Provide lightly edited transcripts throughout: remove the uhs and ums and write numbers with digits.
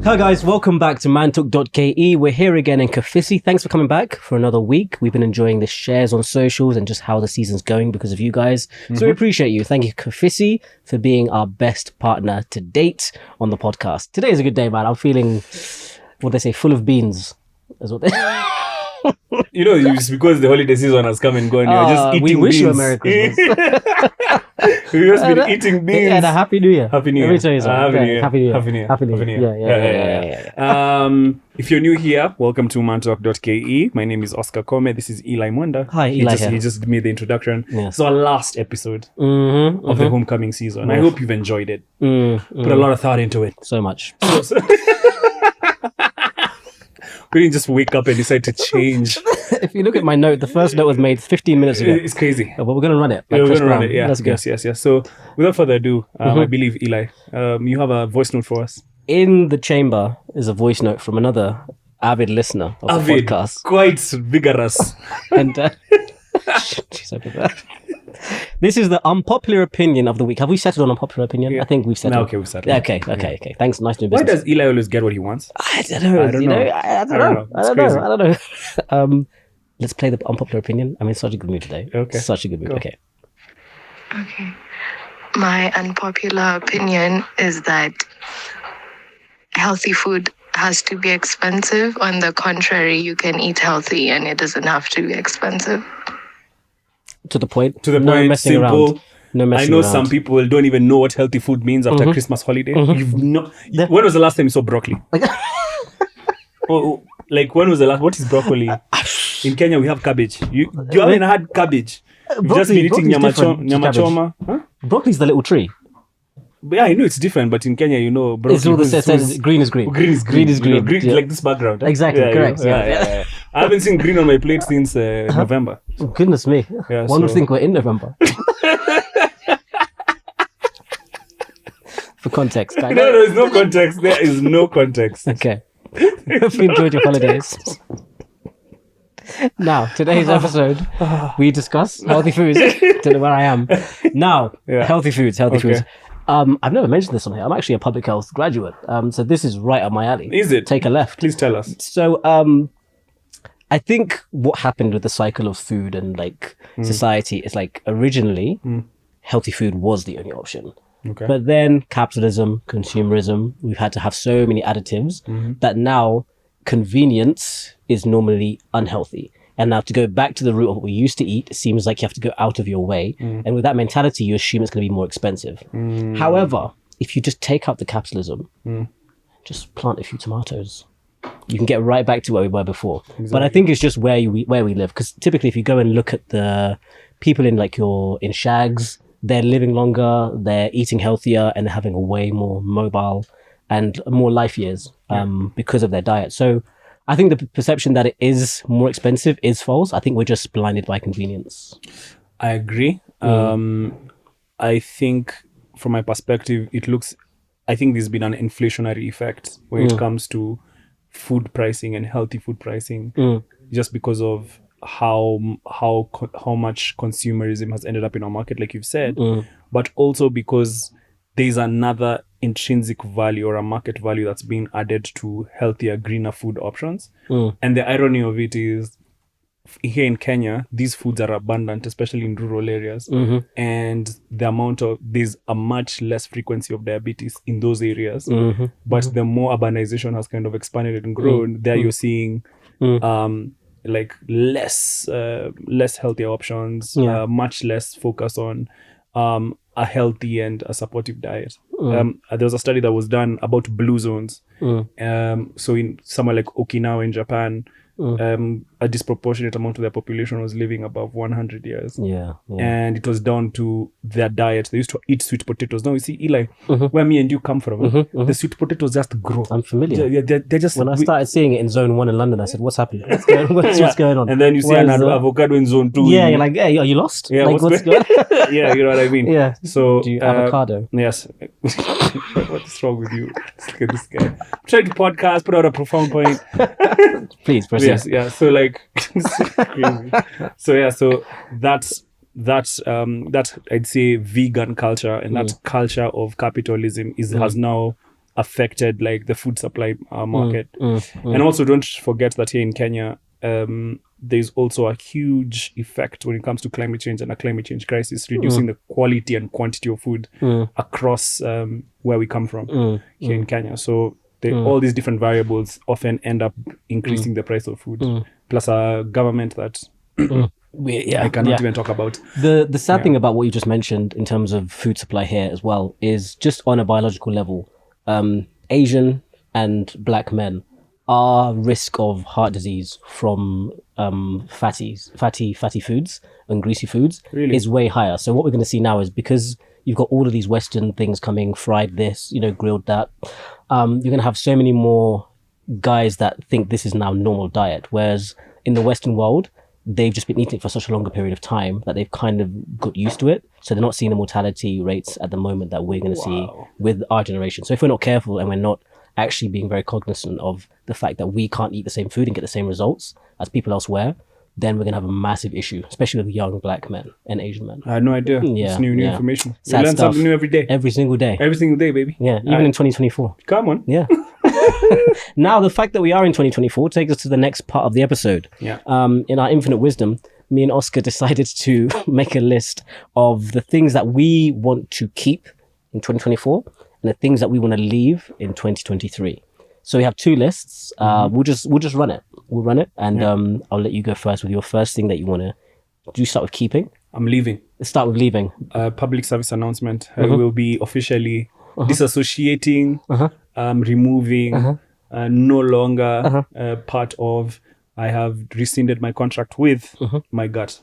Hi guys, welcome back to Mantalk.ke. We're here again in Kofisi. Thanks for coming back for another week. We've been enjoying the shares on socials and just how the season's going because of you guys. So we appreciate you. Thank you, Kofisi, for being our best partner to date on the podcast. Today is a good day, man. I'm feeling, what they say, full of beans. Is what they You know, it's because the holiday season has come and gone. You're just eating we wish beans. you a Merry Christmas. We've just been eating beans. And a Happy New Year. Happy New Year. Let me tell you something. Happy New Year. Happy New Year. Happy New Year. Happy New Happy Year. New Year. Yeah. If you're new here, welcome to Mantalk.ke. My name is Oscar Kome. This is Eli Mwanda. Hi, Eli here. He just made the introduction. Yes. It's our last episode of the homecoming season. I hope you've enjoyed it. Put a lot of thought into it. So much. We didn't just wake up and decide to change. If you look at my note, the first note was made 15 minutes ago. It's crazy. But we're going to run it. We're going to run it, yeah. Let's go. Yes. So, without further ado, I believe, Eli, you have a voice note for us. In the chamber is a voice note from another avid listener of the podcast. Quite vigorous. And she's over there. This is the unpopular opinion of the week. Have we settled on unpopular opinion? Yeah. I think we've settled. No, okay, we've settled. Okay. Thanks. Nice doing business. Why does Eli always get what he wants? I don't know. I don't know. Let's play the unpopular opinion. I'm in such a good mood today. Okay. Such a good mood. Go. Okay. My unpopular opinion is that healthy food has to be expensive. On the contrary, you can eat healthy and it doesn't have to be expensive. To the point. To the no point. Messing Simple. Around. No messing I know around. some people don't even know what healthy food means after Christmas holiday. You've not. When was the last time you saw broccoli? When was the last? What is broccoli? In Kenya, we have cabbage. You haven't had cabbage. You've just been eating nyama choma. Huh? Broccoli's the little tree. Yeah, I know it's different, but in Kenya, you know, broccoli. It's all the same. Green is green. Green is green. You know, Yeah. Like this background. Exactly, correct. Yeah. I haven't seen green on my plate since November. Oh, goodness me. Yeah, One would think we're in November. For context, guys. No, there's no context. There is no context. Okay. Hope you enjoyed your holidays. Now, today's episode, we discuss healthy foods. Don't know where I am. Now, healthy foods. I've never mentioned this on here. I'm actually a public health graduate. So this is right up my alley. Is it? Take a left. Please tell us. So, I think what happened with the cycle of food and society is originally healthy food was the only option. Okay. But then capitalism, consumerism, we've had to have so many additives that now convenience is normally unhealthy. And now to go back to the root of what we used to eat, it seems like you have to go out of your way. And with that mentality, you assume it's going to be more expensive. However, if you just take out the capitalism, just plant a few tomatoes, you can get right back to where we were before. Exactly. But I think it's just where we live. Because typically if you go and look at the people in shags, they're living longer, they're eating healthier, and they're having a way more mobile and more life years because of their diet. So I think the perception that it is more expensive is false. I think we're just blinded by convenience. I agree. I think from my perspective, I think there's been an inflationary effect when it comes to food pricing and healthy food pricing, just because of how much consumerism has ended up in our market, like you've said, but also because there's another intrinsic value or a market value that's being added to healthier, greener food options. And the irony of it is, here in Kenya, these foods are abundant, especially in rural areas. And there's a much less frequency of diabetes in those areas. But the more urbanization has kind of expanded and grown, there you're seeing less healthier options, much less focus on a healthy and a supportive diet. There was a study that was done about blue zones. So in somewhere like Okinawa in Japan, a disproportionate amount of their population was living above 100 years. And it was down to their diet. They used to eat sweet potatoes. Now you see, Eli, where me and you come from, the sweet potatoes just grow. I'm familiar. They're just... When I started seeing it in Zone 1 in London, I said, what's happening? What's going on? And then you see an avocado in Zone 2. Yeah, you're like, hey, are you lost? Yeah, what's going on? Yeah, you know what I mean? Yeah. So, do you avocado? Yes. What's wrong with you? Look at this guy. I'm trying to podcast, put out a profound point. Please, proceed. Yes, yeah. So crazy. So that's I'd say vegan culture, and that culture of capitalism has now affected like the food supply market. And also don't forget that here in Kenya, there's also a huge effect when it comes to climate change and a climate change crisis, reducing the quality and quantity of food across where we come from here in Kenya. So all these different variables often end up increasing the price of food, plus a government that I cannot even talk about. The sad thing about what you just mentioned in terms of food supply here as well is just on a biological level, Asian and black men are risk of heart disease from fatty foods and greasy foods is way higher. So what we're going to see now is, because you've got all of these Western things coming, fried this, grilled that, you're going to have so many more guys that think this is now normal diet. Whereas in the Western world, they've just been eating it for such a longer period of time that they've kind of got used to it. So they're not seeing the mortality rates at the moment that we're going to see with our generation. So if we're not careful and we're not actually being very cognizant of the fact that we can't eat the same food and get the same results as people elsewhere, then we're going to have a massive issue, especially with young black men and Asian men. I had no idea. It's new information. Sad We learn stuff. something new every day. Every single day. Every single day, baby. Yeah, even in 2024. Come on. Yeah. Now, the fact that we are in 2024 takes us to the next part of the episode. Yeah. In our infinite wisdom, me and Oscar decided to make a list of the things that we want to keep in 2024 and the things that we want to leave in 2023. So we have two lists. We'll just run it. We'll run it, and I'll let you go first with your first thing that you want to do. Start with keeping. I'm leaving. Let's start with leaving. Public service announcement. I will be officially disassociating, removing, no longer part of. I have rescinded my contract with my gut.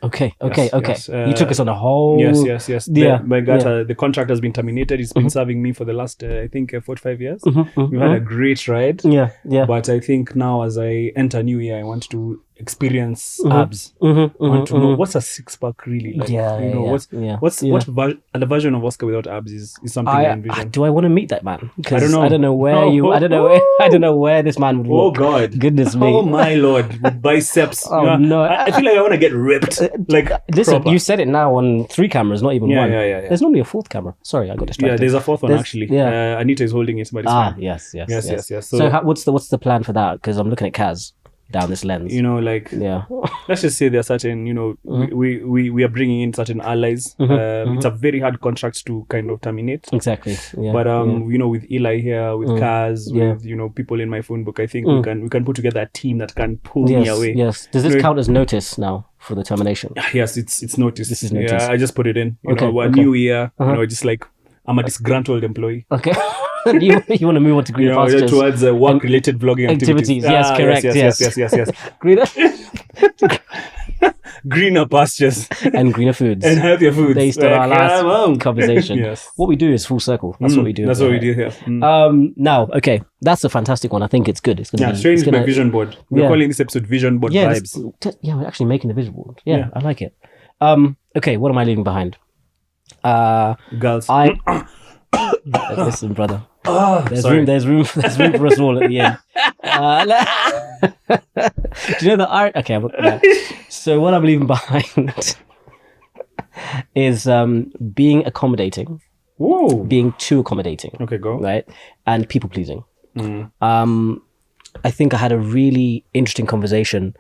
Okay. Yes, You took us on a whole... Yes. Yeah. My gut, the contract has been terminated. It's been serving me for the last, I think, 45 years. We've had a great ride. Yeah. But I think now as I enter new year, I want to experience abs. I want to know what's a six-pack really like. The version of Oscar without abs is something I envision. Do I want to meet that man? I don't know. I don't know where I don't know where this man would walk. Oh God. Goodness me. Oh my Lord. With biceps. Oh no. I feel like I want to get ripped. Like listen, proper. You said it now on 3 cameras, not even one. Yeah. There's normally a 4th camera. Sorry, I got distracted. Yeah, there's a 4th one actually. Yeah. Anita is holding it, but it's fine. Yes. So what's the plan for that? Because I'm looking at Kaz down this lens. Let's just say there are certain, we are bringing in certain allies. It's a very hard contract to kind of terminate. Exactly. Yeah. But with Eli here, with Kaz, with people in my phone book, I think we can put together a team that can pull me away. Yes. Does this count as notice now for the termination? Yes, it's notice. This is notice. Yeah, I just put it in. New year. Just like I'm a disgruntled employee. Okay. you want to move on to greener pastures towards work-related vlogging activities. Yes, correct. Yes. Greener. Greener pastures and greener foods and healthier foods. Based on our last conversation. Yes. What we do is full circle. That's what we do. That's what we do here. Now, okay, that's a fantastic one. I think it's good. It's going to be straight into my vision board. We're calling this episode Vision Board Vibes. We're actually making the vision board. Yeah, I like it. Okay, what am I leaving behind? Girls. Listen, brother. There's room for us all at the end. Do you know that? Okay. So what I'm leaving behind is being accommodating. Whoa. Being too accommodating. Okay, go. Right, and people pleasing. I think I had a really interesting conversation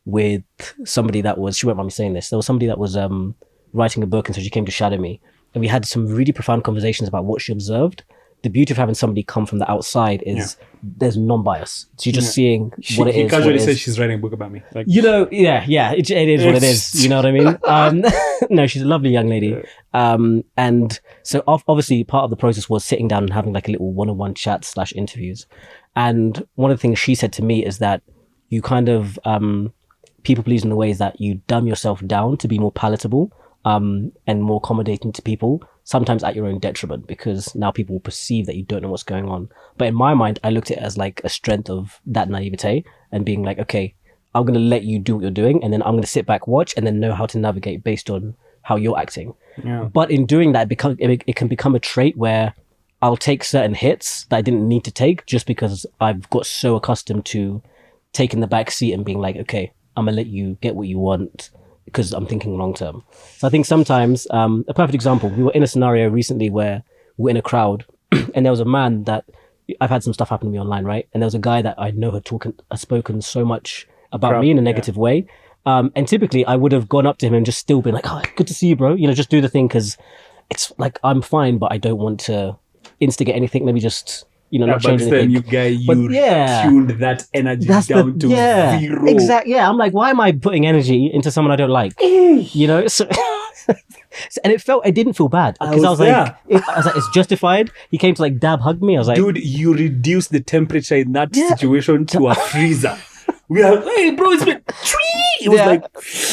with somebody that was. She won't mind me saying this. There was somebody that was writing a book, and so she came to shadow me. And we had some really profound conversations about what she observed. The beauty of having somebody come from the outside is there's non-bias. So you're just seeing what it is. He casually said she's writing a book about me. Like, it is what it is. You know what I mean? No, she's a lovely young lady. And so obviously part of the process was sitting down and having like a little one-on-one chat / interviews. And one of the things she said to me is that you kind of people please in the ways that you dumb yourself down to be more palatable. And more accommodating to people, sometimes at your own detriment, because now people will perceive that you don't know what's going on. But in my mind, I looked at it as like a strength of that naivete and being like, okay, I'm going to let you do what you're doing, and then I'm going to sit back, watch, and then know how to navigate based on how you're acting. Yeah. But in doing that, it can become a trait where I'll take certain hits that I didn't need to take just because I've got so accustomed to taking the back seat and being like, okay, I'm going to let you get what you want, because I'm thinking long term. So I think sometimes, a perfect example, we were in a scenario recently where we were in a crowd and there was a man that I've had some stuff happen to me online, right? And there was a guy that I know had spoken so much about me in a negative way. And typically I would have gone up to him and just still been like, oh, good to see you, bro. Just do the thing, because it's like, I'm fine, but I don't want to instigate anything. Let me just, not change anything. You tuned that energy down to zero. Exactly. Yeah. I'm like, why am I putting energy into someone I don't like? So, and it didn't feel bad, because I was like, it's justified. He came to like hug me. I was like, dude, you reduced the temperature in that situation to a freezer. We are, hey bro, it's been it was like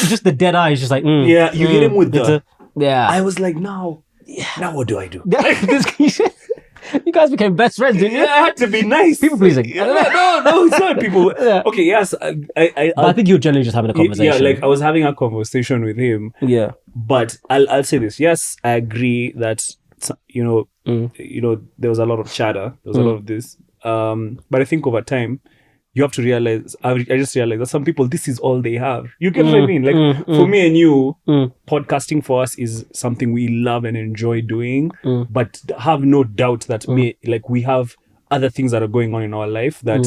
just the dead eyes, just like you hit him with the I was like, now what do I do? You guys became best friends, didn't you? I had to be nice. People pleasing. No, it's not people. Okay, yes. I think you're generally just having a conversation. Yeah, like I was having a conversation with him. Yeah. But I'll say this. Yes, I agree that there was a lot of chatter. There was a lot of this. But I think over time, you have to realize, I just realized that some people, this is all they have. You get what I mean? Like, for me and you, podcasting for us is something we love and enjoy doing, but have no doubt that we have other things that are going on in our life that,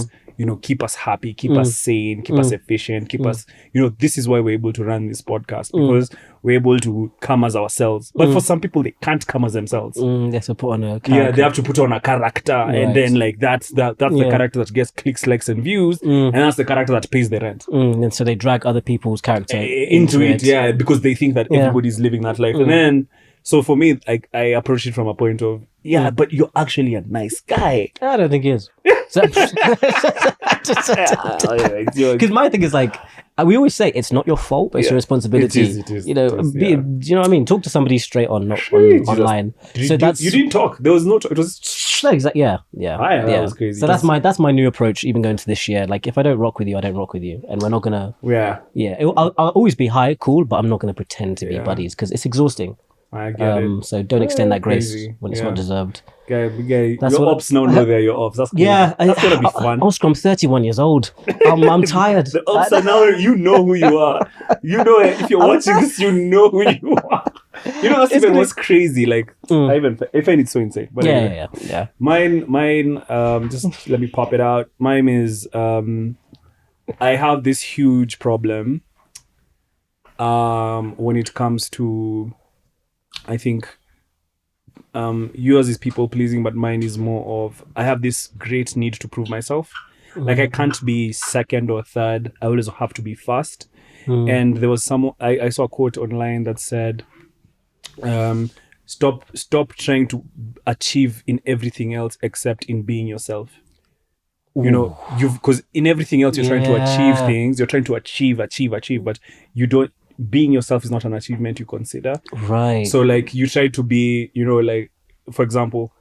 keep us happy, keep us sane, keep us efficient, keep us, this is why we're able to run this podcast, because we're able to come as ourselves. But for some people, they can't come as themselves. They have to put on a character. Yeah, they have to put on a character. Right. And then like that's the character that gets clicks, likes, and views. And that's the character that pays the rent. And so they drag other people's character into it. Yeah, because they think that everybody's living that life. And then, so for me, I approach it from a point of, but you're actually a nice guy. I don't think he is. Because my thing is like, we always say it's not your fault, but it's your responsibility. It is. Do you know what I mean? Talk to somebody straight on, not online. You didn't talk. There was no talk. It was exactly. Yeah. That was crazy. So that's my new approach, even going to this year. Like, if I don't rock with you, I don't rock with you, and we're not gonna. I'll always be high, cool, but I'm not gonna pretend to be buddies, because it's exhausting. I get it. So don't extend that grace when it's not deserved. That's your ops now know they're your ops. That's cool. That's gonna be fun. Oscar, I'm 31 years old. I'm tired. The ops are now, you know who you are. If you're watching this, you know who you are. That's even what's crazy. Like, I find it so insane. But anyway, Mine. Just let me pop it out. Mine is I have this huge problem when it comes to, I think yours is people pleasing, but mine is more of, I have this great need to prove myself. Like, I can't be second or third. I always have to be first. And there was I saw a quote online that said, stop trying to achieve in everything else except in being yourself. Because in everything else you're trying to achieve things. You're trying to achieve, but you don't. Being yourself is not an achievement you consider. Right. So like, you try to be, like, for example,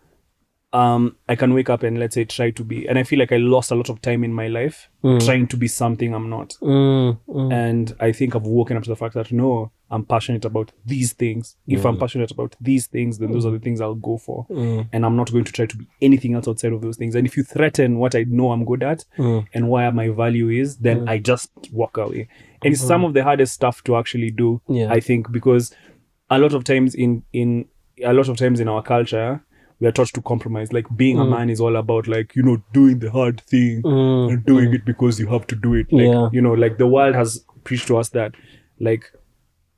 I can wake up and let's say try to be, and I feel like I lost a lot of time in my life trying to be something I'm not. And I think I've woken up to the fact that no, I'm passionate about these things. If I'm passionate about these things, then those are the things I'll go for. And I'm not going to try to be anything else outside of those things. And if you threaten what I know I'm good at and where my value is, then I just walk away. And it's some of the hardest stuff to actually do, I think, because a lot of times in our culture, we are taught to compromise. Like, being a man is all about, like, doing the hard thing and doing it because you have to do it. Like, like the world has preached to us that, like,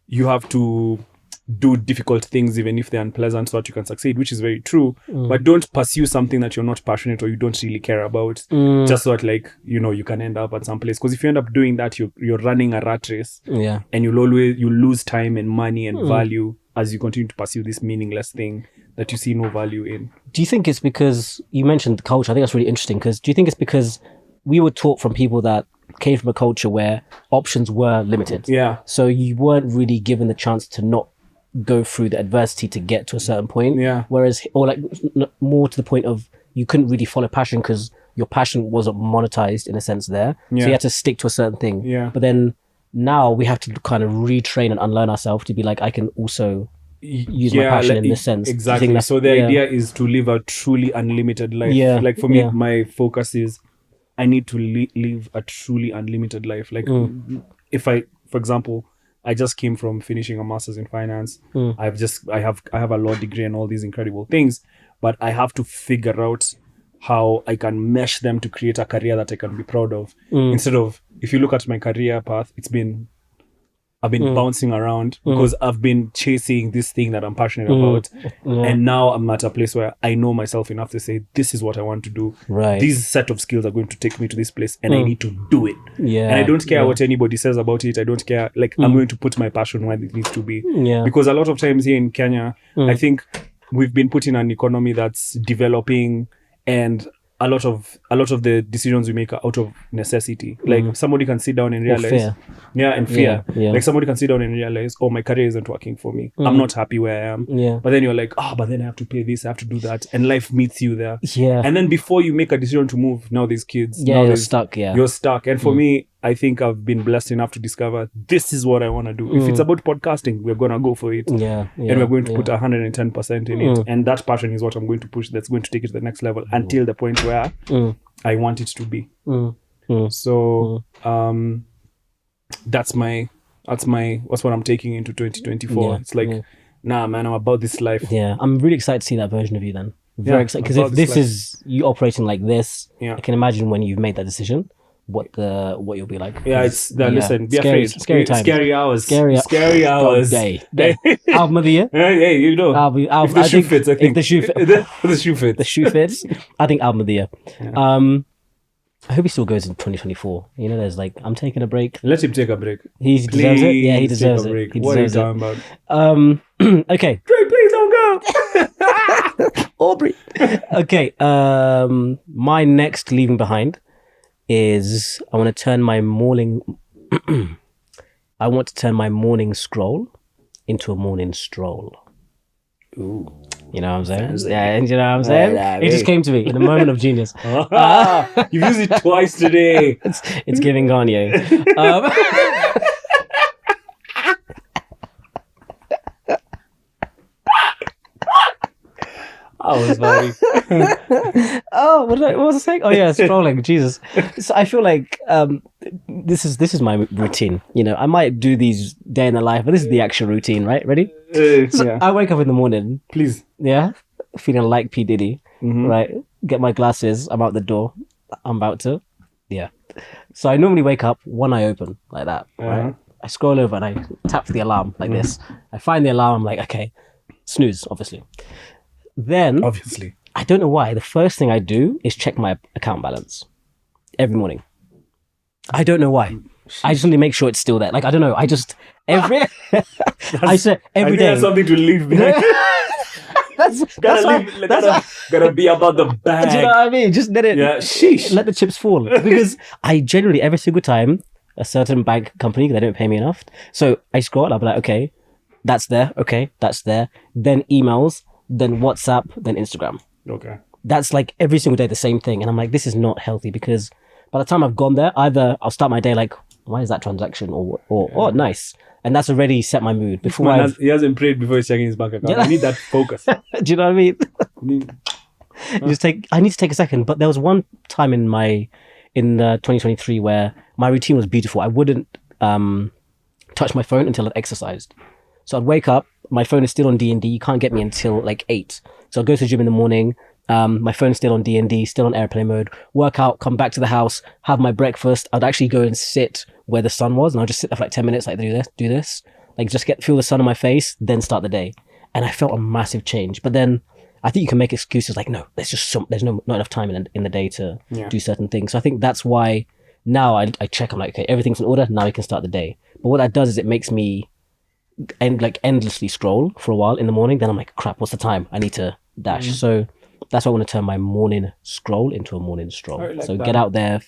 you have to do difficult things even if they're unpleasant so that you can succeed, which is very true. But don't pursue something that you're not passionate or you don't really care about just so that, like, you can end up at some place. Because if you end up doing that, you're running a rat race. And you'll lose time and money and value as you continue to pursue this meaningless thing that you see no value in. Do you think it's because you mentioned the culture? I think that's really interesting, because do you think it's because we were taught from people that came from a culture where options were limited? So you weren't really given the chance to not go through the adversity to get to a certain point. Whereas, or like more to the point of, you couldn't really follow passion because your passion wasn't monetized in a sense there. So you had to stick to a certain thing. But then now we have to kind of retrain and unlearn ourselves to be like, I can also use my passion in this sense. Exactly. So the idea is to live a truly unlimited life. Like for me, my focus is I need to live a truly unlimited life. Like if I, for example, I just came from finishing a master's in finance. I have a law degree and all these incredible things, but I have to figure out how I can mesh them to create a career that I can be proud of. Instead of, if you look at my career path, I've been bouncing around because I've been chasing this thing that I'm passionate about. Yeah. And now I'm at a place where I know myself enough to say, this is what I want to do. Right. These set of skills are going to take me to this place and I need to do it. Yeah. And I don't care what anybody says about it. I don't care. Like, I'm going to put my passion where it needs to be. Yeah. Because a lot of times here in Kenya, I think we've been put in an economy that's developing, and a lot of the decisions we make are out of necessity. Like, somebody can sit down and realize, fear. and fear. Yeah. Like, somebody can sit down and realize, oh, my career isn't working for me. I'm not happy where I am. Yeah. But then you're like, but then I have to pay this, I have to do that, and life meets you there. Yeah. And then before you make a decision to move, now there's kids. Yeah, now you're there's- stuck. Yeah. You're stuck. And for me, I think I've been blessed enough to discover this is what I want to do. If it's about podcasting, we're gonna go for it. Yeah. And we're going to put 110% in it. And that passion is what I'm going to push. That's going to take it to the next level until the point where I want it to be. So that's what I'm taking into 2024. Yeah, It's like, nah, man, I'm about this life. Yeah, I'm really excited to see that version of you then. Very excited, because if about this this is you operating like this, Yeah. I can imagine when you've made that decision, what you'll be like. Yeah, it's listen, be scary, afraid. scary times. Scary hours. Scary hours. Day. Album of the year. Hey, you know. If the shoe fits, I think. If the shoe, The shoe fits. the shoe fits, I think album of the year. I hope he still goes in 2024. You know, there's like, I'm taking a break. Let him take a break. He deserves it. Yeah, he Please deserves take a it. break. He What are you deserves talking it. about? Okay. Drake, please don't go. Aubrey. Okay. My next leaving behind is I want to turn my morning scroll into a morning stroll. Ooh. You know what I'm saying? Yeah, and you know what I'm saying? It just came to me in a moment of genius. You've used it twice today. It's giving Kanye. I was funny. Oh, what was I saying? Oh yeah, scrolling. Jesus. So I feel like this is my routine. You know, I might do these day in the life, but this is the actual routine, right? Ready? So Yeah. I wake up in the morning, Please. yeah, feeling like P. Diddy, right? Get my glasses, I'm out the door. I'm about to, yeah. So I normally wake up, one eye open, like that, right? I scroll over and I tap the alarm like this. I find the alarm, I'm like, okay, snooze, obviously. Then, Obviously. I don't know why, the first thing I do is check my account balance every morning. I don't know why. I just want to make sure it's still there. Like, I don't know. I just, every, I said every I think day. that's something to leave behind. That's Gotta be about the bag. do you know what I mean? Just let it, Yeah, sheesh. let the chips fall. Because I generally, every single time, a certain bank company, they don't pay me enough. So I scroll, I'll be like, okay, that's there. Okay, that's there. Then emails, then WhatsApp, then Instagram. Okay. That's like every single day the same thing. And I'm like, this is not healthy, because by the time I've gone there, either I'll start my day like, why is that transaction? Or oh, nice. And that's already set my mood before He hasn't prayed before he's checking his bank account. Yeah. I need that focus. do you know what I mean? I need to take a second. But there was one time in 2023 where my routine was beautiful. I wouldn't touch my phone until I'd exercised. So I'd wake up, my phone is still on D&D. You can't get me until like 8. So I'd go to the gym in the morning. My phone's still on D&D, still on airplane mode. Work out, come back to the house, have my breakfast. I'd actually go and sit where the sun was, and I'll just sit there for like 10 minutes, like do this, like just feel the sun on my face, then start the day. And I felt a massive change. But then I think you can make excuses like, no, there's not enough time in the day to do certain things. So I think that's why now I check. I'm like, okay, everything's in order. Now we can start the day. But what that does is it makes me endlessly scroll for a while in the morning. Then I'm like, crap, what's the time? I need to dash. So that's why I want to turn my morning scroll into a morning stroll. Like so that. get out there,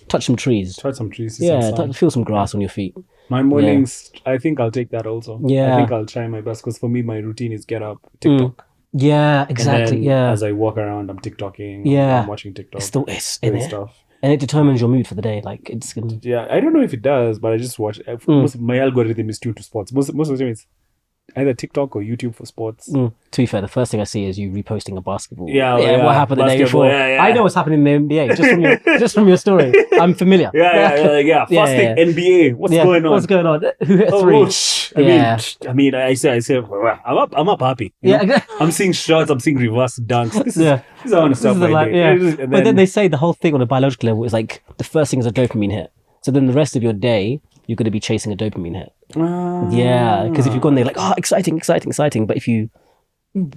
touch some trees. Try some trees. See some sun. Feel some grass on your feet. My mornings, I think I'll take that also. Yeah. I think I'll try my best, because for me, my routine is get up, TikTok. Yeah, And exactly. then Yeah. as I walk around, I'm TikToking. Yeah. I'm watching TikTok. It's in doing it. stuff. And it determines your mood for the day. Like it's gonna. Yeah, I don't know if it does, but I just watch. Most of my algorithm is tuned to sports. Most of the time, it's either TikTok or YouTube for sports. To be fair, the first thing I see is you reposting a basketball. Yeah, what happened the day basketball, before? yeah. I know what's happening in the NBA just from your story. I'm familiar. Yeah. Fasting NBA. What's going on? What's going on? Who hit a three? I mean, I say, I'm up happy. You know? I'm seeing shots. I'm seeing reverse dunks. This is I want to start my day. But then they say the whole thing on a biological level is like the first thing is a dopamine hit. So then the rest of your day, you're going to be chasing a dopamine hit. Yeah, because if you've gone there like, oh, exciting. But if you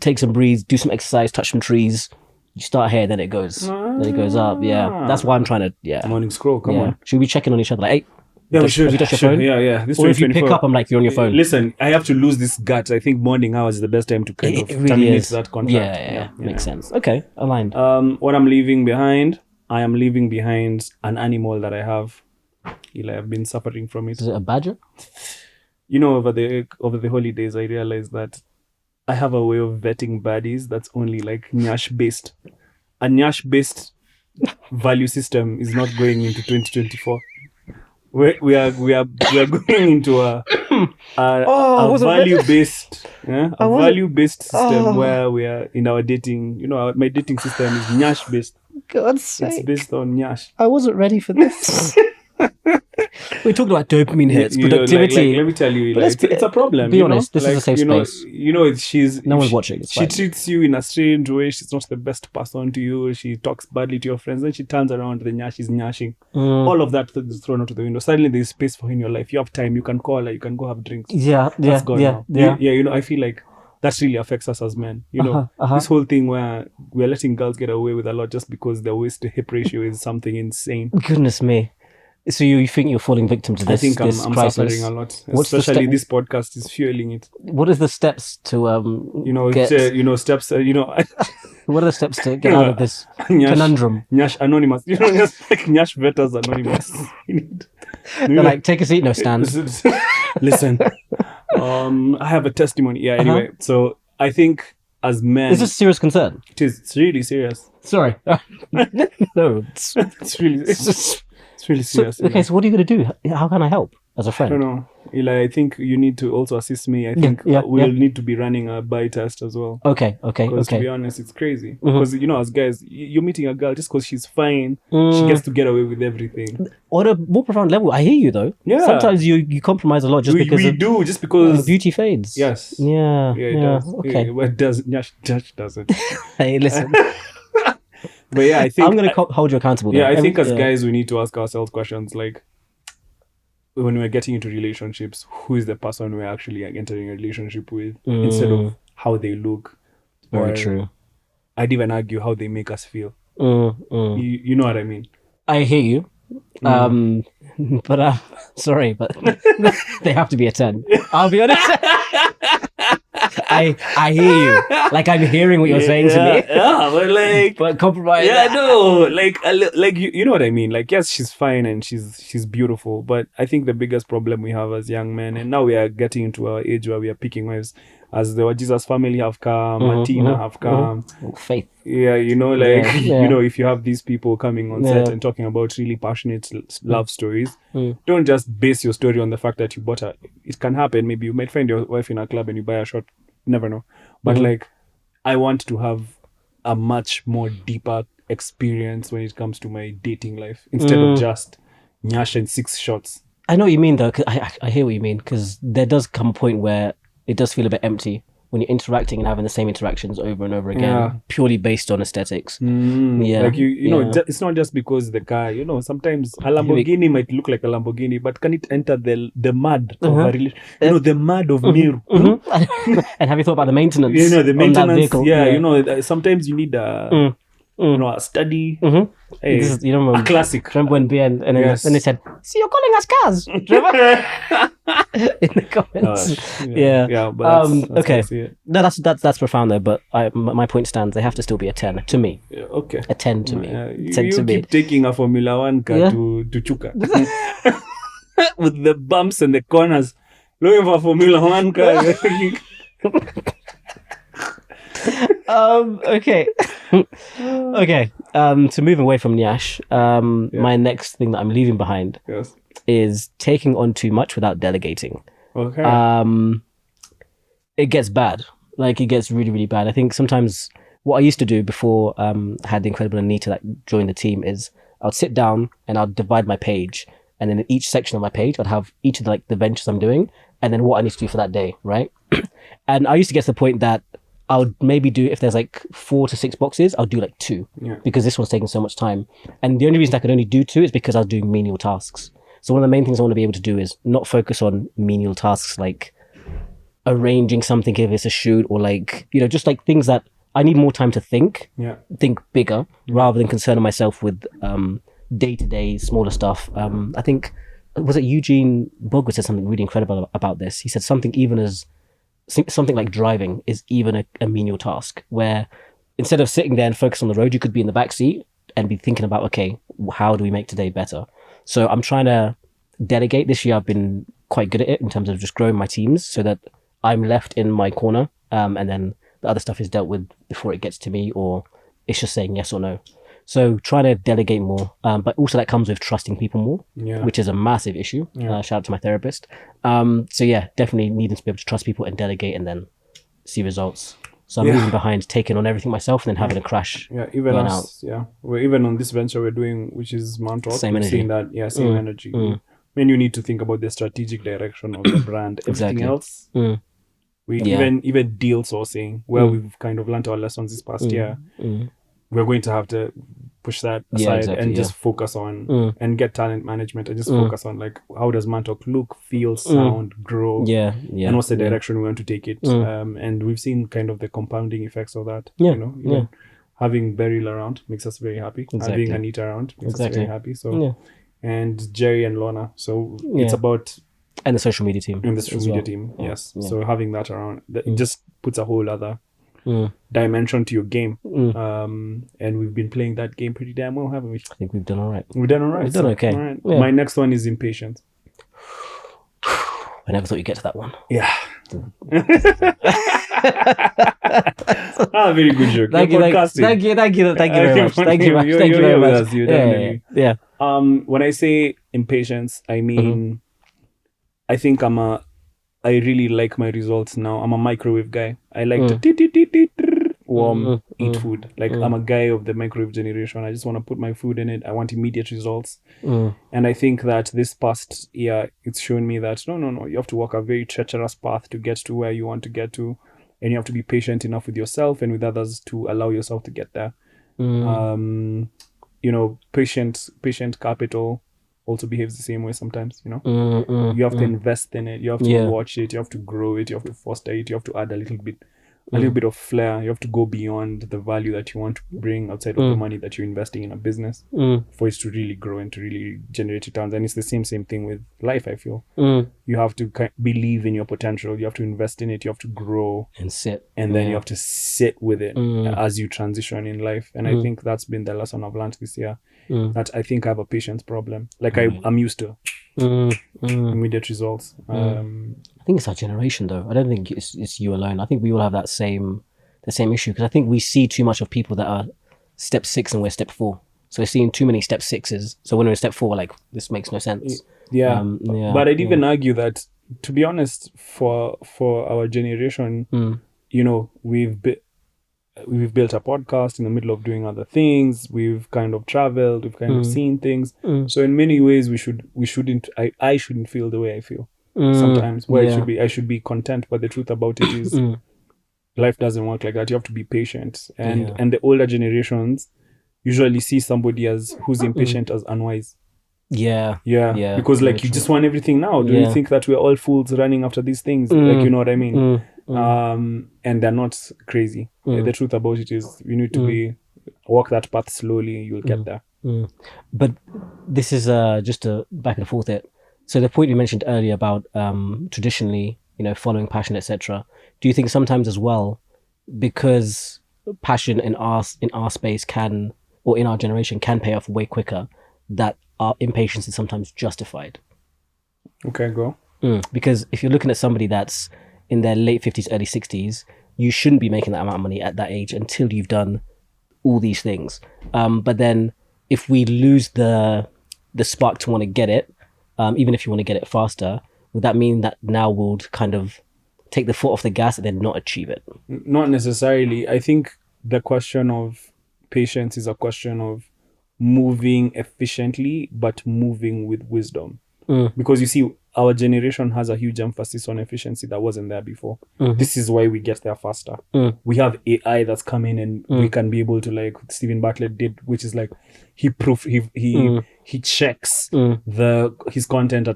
take some breathes, do some exercise, touch some trees, you start here, then it goes up. Yeah, that's why I'm trying to. Morning scroll. Come on. Should we be checking on each other? Like, hey, we should. Have you touched your phone? Yeah. This or if you pick up, I'm like, you're on your phone. Listen, I have to lose this gut. I think morning hours is the best time to kind of terminate that contract. Yeah. Makes sense. Okay, aligned. What I'm leaving behind, I am leaving behind an animal that I have. Eli, I've been suffering from it. Is it a badger? You know, over the holidays, I realized that I have a way of vetting baddies that's only like Nyash based. A Nyash based value system is not going into 2024. We are going into a value based value based system where we are in our dating. You know, my dating system is Nyash based. God's sake. It's based on Nyash. I wasn't ready for this. We're talking about dopamine hits, productivity. Let me tell you, it's a problem. Be honest, this is a safe space. No one's watching. She treats you in a strange way. She's not the best person to you. She talks badly to your friends. Then she turns around. The nyash is nyashing. All of that is thrown out of the window. Suddenly, there's space for her in your life. You have time. You can call her. You can go have drinks. That's gone now. You know, I feel like that really affects us as men. You know, this whole thing where we're letting girls get away with a lot just because their waist to hip ratio is something insane. Goodness me. So you think you're falling victim to this? I think I'm crisis? suffering a lot. Especially this podcast is fueling it. What is the steps to steps. What are the steps to get out of this conundrum? Nyash Anonymous. Just like Nyash Vetters Anonymous. They're like, take a seat, no stand. Listen, I have a testimony. Yeah. Anyway, so I think as men, is this a serious concern? It's really serious. Sorry, no, it's really serious. So what are you going to do? How can I help as a friend? I don't know. Eli, I think you need to also assist me. I think we'll need to be running a buy test as well. Okay. Because to be honest, it's crazy. Because, as guys, you're meeting a girl just because she's fine. She gets to get away with everything. On a more profound level, I hear you though. Yeah. Sometimes you compromise a lot just because beauty fades. Yes. Yeah. Yeah, it does. Okay. But Nyash doesn't. Hey, listen. But yeah, I think I'm going to hold you accountable. Yeah, I think as guys, we need to ask ourselves questions like, when we're getting into relationships, who is the person we're actually entering a relationship with instead of how they look? Very true. I'd even argue how they make us feel. You know what I mean? I hear you. But sorry, but they have to be a 10. I'll be honest. I hear you. Like I'm hearing what you're saying to me. Yeah, but like, but compromise. Yeah, no, like you know what I mean. Like, yes, she's fine and she's beautiful, but I think the biggest problem we have as young men, and now we are getting into our age where we are picking wives, as the Jesus family have come, Martina have come, faith. Yeah, if you have these people coming on set and talking about really passionate love stories, don't just base your story on the fact that you bought her. It can happen. Maybe you might find your wife in a club and you buy a shot. Never know. But like, I want to have a much more deeper experience when it comes to my dating life instead of just nyash and 6 shots. I know what you mean though. 'Cause I hear what you mean, because there does come a point where it does feel a bit empty when you're interacting and having the same interactions over and over again, purely based on aesthetics. Like it's not just because the car. Sometimes a Lamborghini might look like a Lamborghini, but can it enter the mud of a relation? The mud of Miru. And have you thought about the maintenance? The maintenance. On that vehicle? Yeah, sometimes you need a study. Hey, a classic. Remember when BN and then they said, "See, you're calling us cars." Remember? In the comments. But that's okay. No, that's profound though. But my point stands. They have to still be a 10 to me. Yeah, okay. A 10 to me. You keep taking a Formula 1 car to Chuka with the bumps and the corners. Looking for a Formula 1 car. Okay. To move away from Nyash, my next thing that I'm leaving behind is taking on too much without delegating. Okay. it gets bad. Like it gets really, really bad. I think sometimes what I used to do before I had the incredible Anita that joined the team is I'd sit down and I'd divide my page, and then in each section of my page I'd have each of the ventures I'm doing, and then what I need to do for that day, right? And I used to get to the point that I would maybe do, if there's like 4 to 6 boxes, I'll do like 2 because this one's taking so much time. And the only reason I could only do 2 is because I was doing menial tasks. So one of the main things I want to be able to do is not focus on menial tasks like arranging something if it's a shoot, or like, just like things that I need more time to think bigger rather than concerning myself with day-to-day smaller stuff. I think, was it Eugene Bogwood said something really incredible about this. He said something like driving is even a menial task, where instead of sitting there and focus on the road, you could be in the back seat and be thinking about, okay, how do we make today better? So I'm trying to delegate. This year I've been quite good at it in terms of just growing my teams so that I'm left in my corner, and then the other stuff is dealt with before it gets to me, or it's just saying yes or no. So trying to delegate more, but also that comes with trusting people more, which is a massive issue. Shout out to my therapist. So yeah, definitely needing to be able to trust people and delegate and then see results. So I'm moving behind, taking on everything myself and then having a crash. Yeah, even us. Yeah, we're even on this venture we're doing, which is Mantalk. Same energy. Seeing that, same energy. I mean, you need to think about the strategic direction of the brand. Everything else, we even deal sourcing, where we've kind of learned our lessons this past year. We're going to have to push that aside and just focus on and get talent management and just focus on like, how does Mantalk look, feel, sound, grow, and what's the direction we want to take it. And we've seen kind of the compounding effects of that. Having Beryl around makes us very happy. Having Anita around makes us very happy. So and Jerry and Lorna. So it's about, and the social media team. And the social media team, yes. So having that around, it just puts a whole other dimension to your game. And we've been playing that game pretty damn well, haven't we? I think we've done all right. We've done okay. All right. My next one is impatience. I never thought you'd get to that one. Yeah. Very good joke. Thank you very much. Thank you very much. Yeah. When I say impatience, I mean, I think I really like my results now. I'm a microwave guy. I like to warm, eat food. Like I'm a guy of the microwave generation. I just want to put my food in it. I want immediate results. And I think that this past year, it's shown me that no, you have to walk a very treacherous path to get to where you want to get to. And you have to be patient enough with yourself and with others to allow yourself to get there. Patient capital also behaves the same way sometimes. You have to invest in it, you have to watch it, you have to grow it, you have to foster it, you have to add a little bit of flair. You have to go beyond the value that you want to bring outside of the money that you're investing in a business for it to really grow and to really generate returns. And it's the same thing with life, I feel. You have to believe in your potential, you have to invest in it, you have to grow and then you have to sit with it as you transition in life. And I think that's been the lesson I've learned this year, that I think I have a patience problem. Like I'm used to immediate results. I think it's our generation though. I don't think it's you alone. I think we all have the same issue, because I think we see too much of people that are step 6 and we're step 4. So we're seeing too many step 6s. So when we're in step 4, we're like, this makes no sense. But I'd even argue that, to be honest, for our generation, we've built a podcast in the middle of doing other things. We've kind of traveled. We've kind of seen things. So in many ways, I shouldn't feel the way I feel sometimes. Where I should be content. But the truth about it is, life doesn't work like that. You have to be patient. And the older generations usually see somebody who's impatient as unwise. Because like you just want everything now. Do you think that we're all fools running after these things? Like, you know what I mean? And they're not crazy. The truth about it is, you need to walk that path slowly. You'll get there. But this is just a back and forth it. So the point you mentioned earlier about traditionally, following passion, etc. Do you think sometimes as well, because passion in our space can, or in our generation can pay off way quicker, that our impatience is sometimes justified? Okay, go. Because if you're looking at somebody that's in their late 50s, early 60s, you shouldn't be making that amount of money at that age until you've done all these things. But then if we lose the spark to want to get it, even if you want to get it faster, would that mean that now we'll kind of take the foot off the gas and then not achieve it? Not necessarily. I think the question of patience is a question of moving efficiently, but moving with wisdom. Because you see, our generation has a huge emphasis on efficiency that wasn't there before. This is why we get there faster. We have AI that's come in, and we can be able to, like Stephen Bartlett did, which is like he checks his content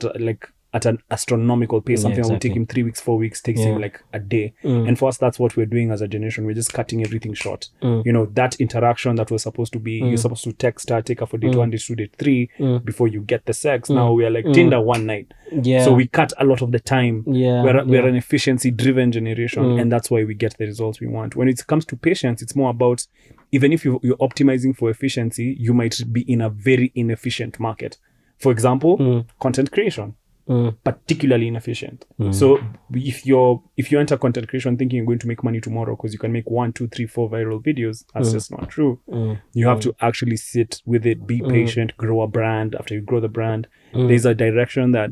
at an astronomical pace. Something that would take him 3 weeks, 4 weeks, takes him like a day. And for us, that's what we're doing as a generation. We're just cutting everything short. You know, that interaction that was supposed to be, you're supposed to text her, take her for date 1, date 2, date 3 before you get the sex. Now we are like Tinder one night. So we cut a lot of the time. We're an efficiency driven generation, and that's why we get the results we want. When it comes to patience, it's more about, even if you're optimizing for efficiency, you might be in a very inefficient market. For example, content creation. Particularly inefficient. So if you enter content creation thinking you're going to make money tomorrow because you can make 1, 2, 3, 4 viral videos, that's just not true. You have to actually sit with it, be patient, grow a brand. After you grow the brand, there's a direction that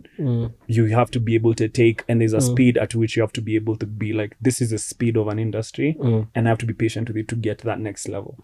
you have to be able to take, and there's a speed at which you have to be able to be like, this is the speed of an industry, and I have to be patient with it to get to that next level.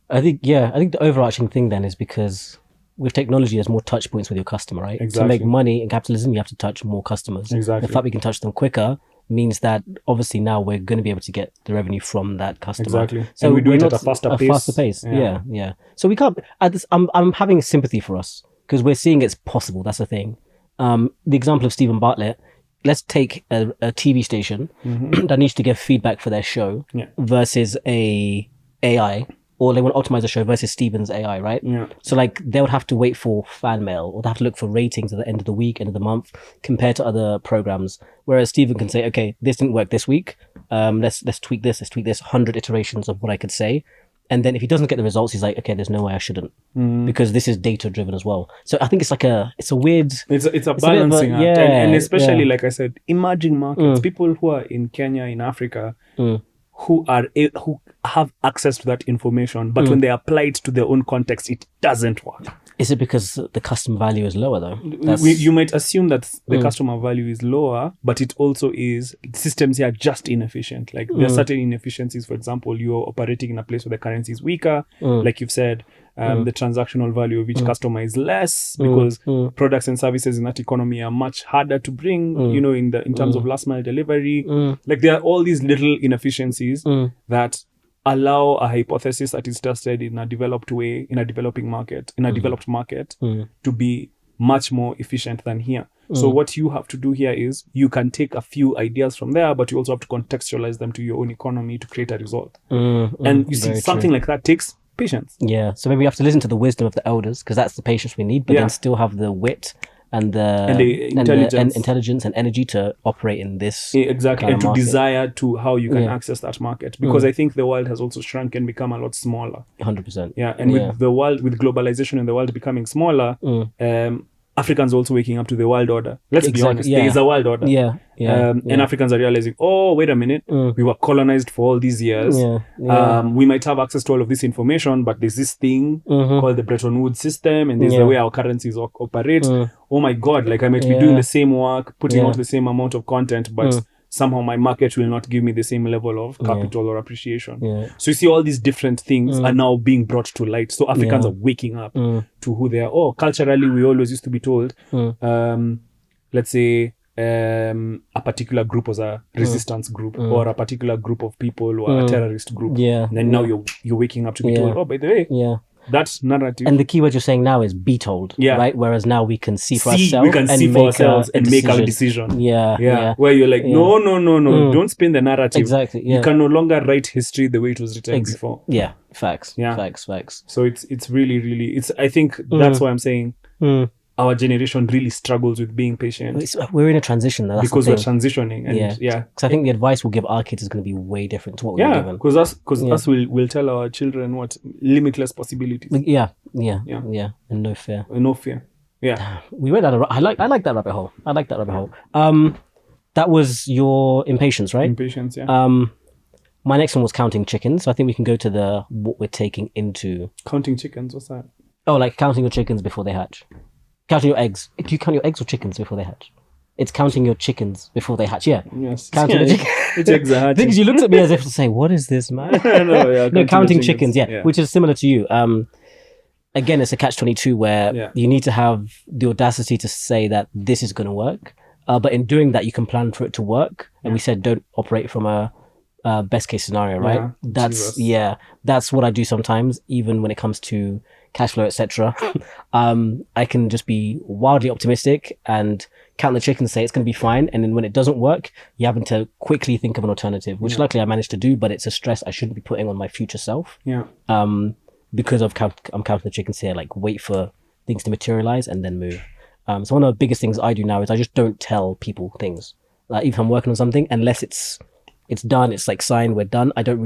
I think the overarching thing then is because with technology, there's more touch points with your customer, right? Exactly. To make money in capitalism, you have to touch more customers. Exactly. The fact we can touch them quicker means that obviously now we're going to be able to get the revenue from that customer. Exactly. So and we do it at not a faster pace. Yeah. So we can't. I'm having sympathy for us because we're seeing it's possible. That's the thing. The example of Stephen Bartlett. Let's take a TV station that needs to give feedback for their show versus a AI. Or they want to optimize the show versus Steven's AI, right? Yeah. So like they would have to wait for fan mail, or they have to look for ratings at the end of the week, end of the month, compared to other programs. Whereas Steven can say, okay, this didn't work this week. Let's tweak this. 100 iterations of what I could say. And then if he doesn't get the results, he's like, okay, there's no way I shouldn't, because this is data driven as well. So I think it's a weird. It's a balancing act, and especially like I said, emerging markets, people who are in Kenya, in Africa, who have access to that information, but when they apply it to their own context, it doesn't work. Is it because the customer value is lower though? You might assume that the customer value is lower, but it also is, systems here are just inefficient. Like there are certain inefficiencies. For example, you're operating in a place where the currency is weaker. Like you've said, the transactional value of each customer is less because products and services in that economy are much harder to bring, you know, in terms of last mile delivery. Like there are all these little inefficiencies that allow a hypothesis that is tested in a developed way, in a developed market, to be much more efficient than here. So what you have to do here is you can take a few ideas from there, but you also have to contextualize them to your own economy to create a result. And you see, something like that takes patience. Yeah. So maybe we have to listen to the wisdom of the elders, because that's the patience we need, but then still have the wit and the intelligence and energy to operate in this exactly, kind and of to market. desire to how you can access that market, because I think the world has also shrunk and become a lot smaller. 100%. Yeah, and with the world, with globalization and the world becoming smaller, Africans are also waking up to the world order. Let's be honest, there is a world order. And Africans are realizing, oh, wait a minute, we were colonized for all these years. We might have access to all of this information, but there's this thing called the Bretton Woods system, and there's the way our currencies operate. Oh my God, like I might be doing the same work, putting out the same amount of content, but somehow my market will not give me the same level of capital or appreciation. So you see all these different things are now being brought to light. So Africans are waking up to who they are. Oh, culturally, we always used to be told, let's say, a particular group was a resistance group, or a particular group of people were a terrorist group. And then now you're waking up to be told, oh, by the way, that narrative. And the key word you're saying now is be told, right? Whereas now we can see for ourselves. We can see for ourselves and make our decision. Where you're like, no, don't spin the narrative. Exactly. You can no longer write history the way it was written before. Facts. Facts. So it's really, I think that's why I'm saying our generation really struggles with being patient. We're in a transition though, because we're transitioning, and because I think the advice we'll give our kids is going to be way different to what we're given. Because us will tell our children what limitless possibilities. And no fear. We went down I like that rabbit hole. That was your impatience, right? Impatience, my next one was counting chickens, so I think we can go to what we're taking into counting chickens. What's that? Oh, like counting your chickens before they hatch. Counting your eggs. Do you count your eggs or chickens before they hatch? It's counting your chickens before they hatch. Yeah. Yes. Counting the chickens. It takes a Things you looked at me as if to say, what is this, man? No, counting chickens, yeah, which is similar to you. Again, it's a catch-22 where you need to have the audacity to say that this is going to work. But in doing that, you can plan for it to work. And we said don't operate from a best case scenario, right? That's what I do sometimes, even when it comes to cash flow, etc. I can just be wildly optimistic and count the chickens, say it's going to be fine, and then when it doesn't work, you having to quickly think of an alternative, which luckily I managed to do, but it's a stress I shouldn't be putting on my future self. Because I'm counting the chickens here, like wait for things to materialize and then move. So one of the biggest things I do now is I just don't tell people things. Like if I'm working on something, unless it's done, it's like signed, we're done. I don't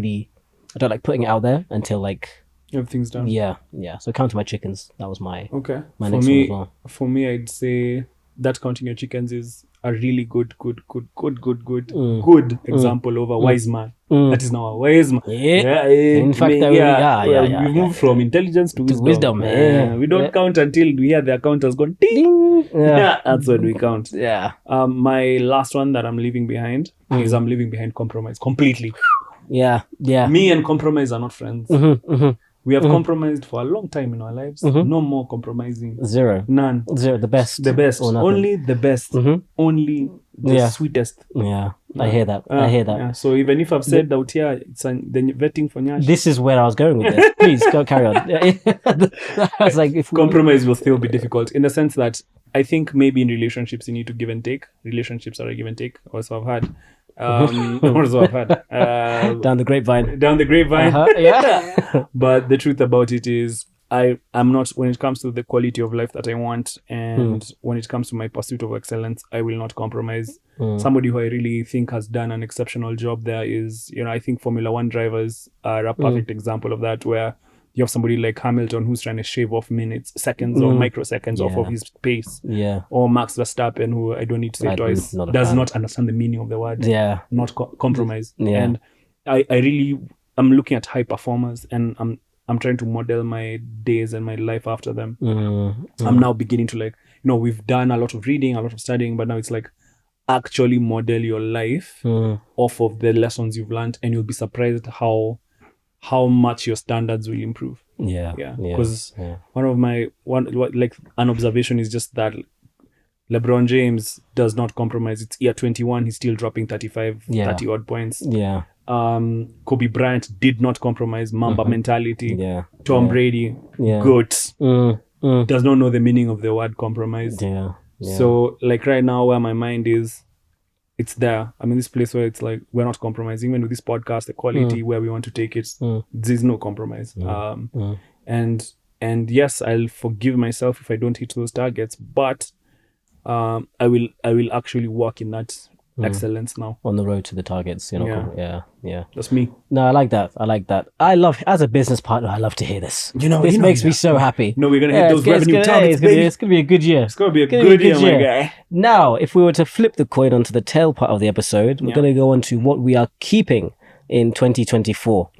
like putting it out there until like everything's done. Yeah. So counting my chickens, that was my next one as well. For me, I'd say that counting your chickens is a really good example of a wise man. That is now a wise man. In fact, we moved from intelligence to wisdom. We don't count until we hear the account has gone ding. That's when we count. My last one that I'm leaving behind is I'm leaving behind compromise completely. Me and compromise are not friends. We have compromised for a long time in our lives. No more compromising. Zero. None. Zero. The best. Only the best. Only the sweetest. I hear that. So even if I've said out here, it's the vetting for Nyash. This is where I was going with this. Please go carry on. I was like, if compromise will still be difficult in the sense that I think maybe in relationships you need to give and take. Relationships are a give and take. Also, I've had. Down the grapevine. But the truth about it is I'm not, when it comes to the quality of life that I want and when it comes to my pursuit of excellence, I will not compromise. Somebody who I really think has done an exceptional job there is, I think Formula 1 drivers are a perfect example of that, where you have somebody like Hamilton who's trying to shave off seconds or microseconds off of his pace. Or Max Verstappen, who I don't need to say twice, does not understand the meaning of the word. Not compromise. And I'm looking at high performers and I'm trying to model my days and my life after them. I'm now beginning to we've done a lot of reading, a lot of studying, but now it's like actually model your life off of the lessons you've learned, and you'll be surprised how much your standards will improve. Because an observation is just that LeBron James does not compromise. It's year 21, he's still dropping 30 odd points. Kobe Bryant did not compromise. Mamba mentality. Tom Brady, GOAT, does not know the meaning of the word compromise. So like right now where my mind is, it's there. I'm in this place where it's like we're not compromising. Even with this podcast, the quality where we want to take it, there's no compromise. And yes, I'll forgive myself if I don't hit those targets, but I will actually work in that excellence now. On the road to the targets, That's me. No, I like that. I love, as a business partner, I love to hear this. This makes me so happy. No, we're going to hit those revenue targets, it's going to be a good year. It's going to be a good year, my guy. Now, if we were to flip the coin onto the tail part of the episode, we're going to go on to what we are keeping in 2024.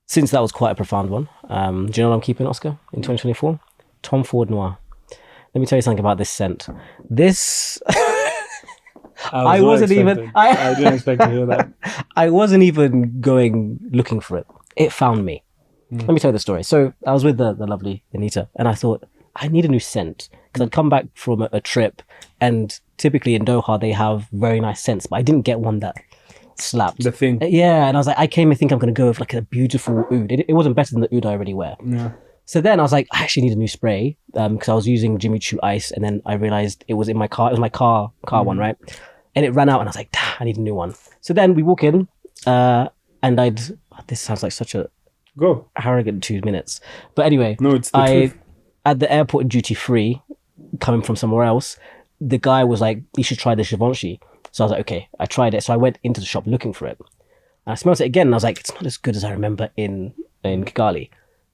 Since that was quite a profound one. Do you know what I'm keeping, Oscar, in 2024? Tom Ford Noir. Let me tell you something about this scent. This... I didn't expect to hear that. I wasn't even looking for it. It found me. Let me tell you the story. So I was with the lovely Anita, and I thought, I need a new scent. Because I'd come back from a trip, and typically in Doha, they have very nice scents, but I didn't get one that slapped. The thing. And I was like, I came and think I'm going to go with like a beautiful oud. It wasn't better than the oud I already wear. So then I was like, I actually need a new spray because I was using Jimmy Choo Ice, and then I realized it was in my car. It was my car one, right? And it ran out, and I was like, I need a new one. So then we walk in, and this sounds like such a arrogant 2 minutes. But anyway, no, it's the truth. At the airport in duty free, coming from somewhere else, the guy was like, you should try the Givenchy. So I was like, okay, I tried it. So I went into the shop looking for it. And I smelled it again, and I was like, it's not as good as I remember in Kigali.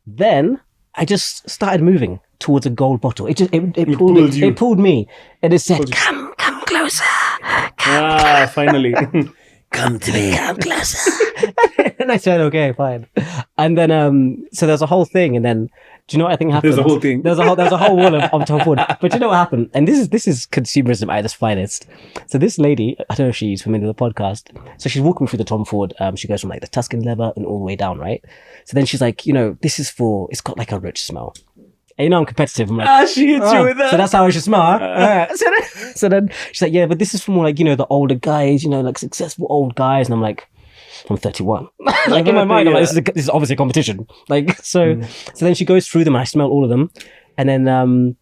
Then I just started moving towards a gold bottle. It pulled me, and it said, "Come closer." Finally. Come to me. Come closer. And I said, okay, fine. And then, so there's a whole thing. And then, do you know what I think happened? There's a whole thing. There's a whole wall of Tom Ford. But you know what happened? And this is consumerism at its finest. So this lady, I don't know if she's familiar with the podcast. So she's walking through the Tom Ford. She goes from like the Tuscan leather and all the way down, right? So then she's like, this is it's got like a rich smell. And I'm competitive. I'm like, she hits you with that. So that's how it should smell, huh? So then she's like, yeah, but this is for more like, the older guys, like successful old guys. And I'm like, I'm 31. Like in my mind, I'm like, this is obviously a competition. Like, so then she goes through them and I smell all of them. And then,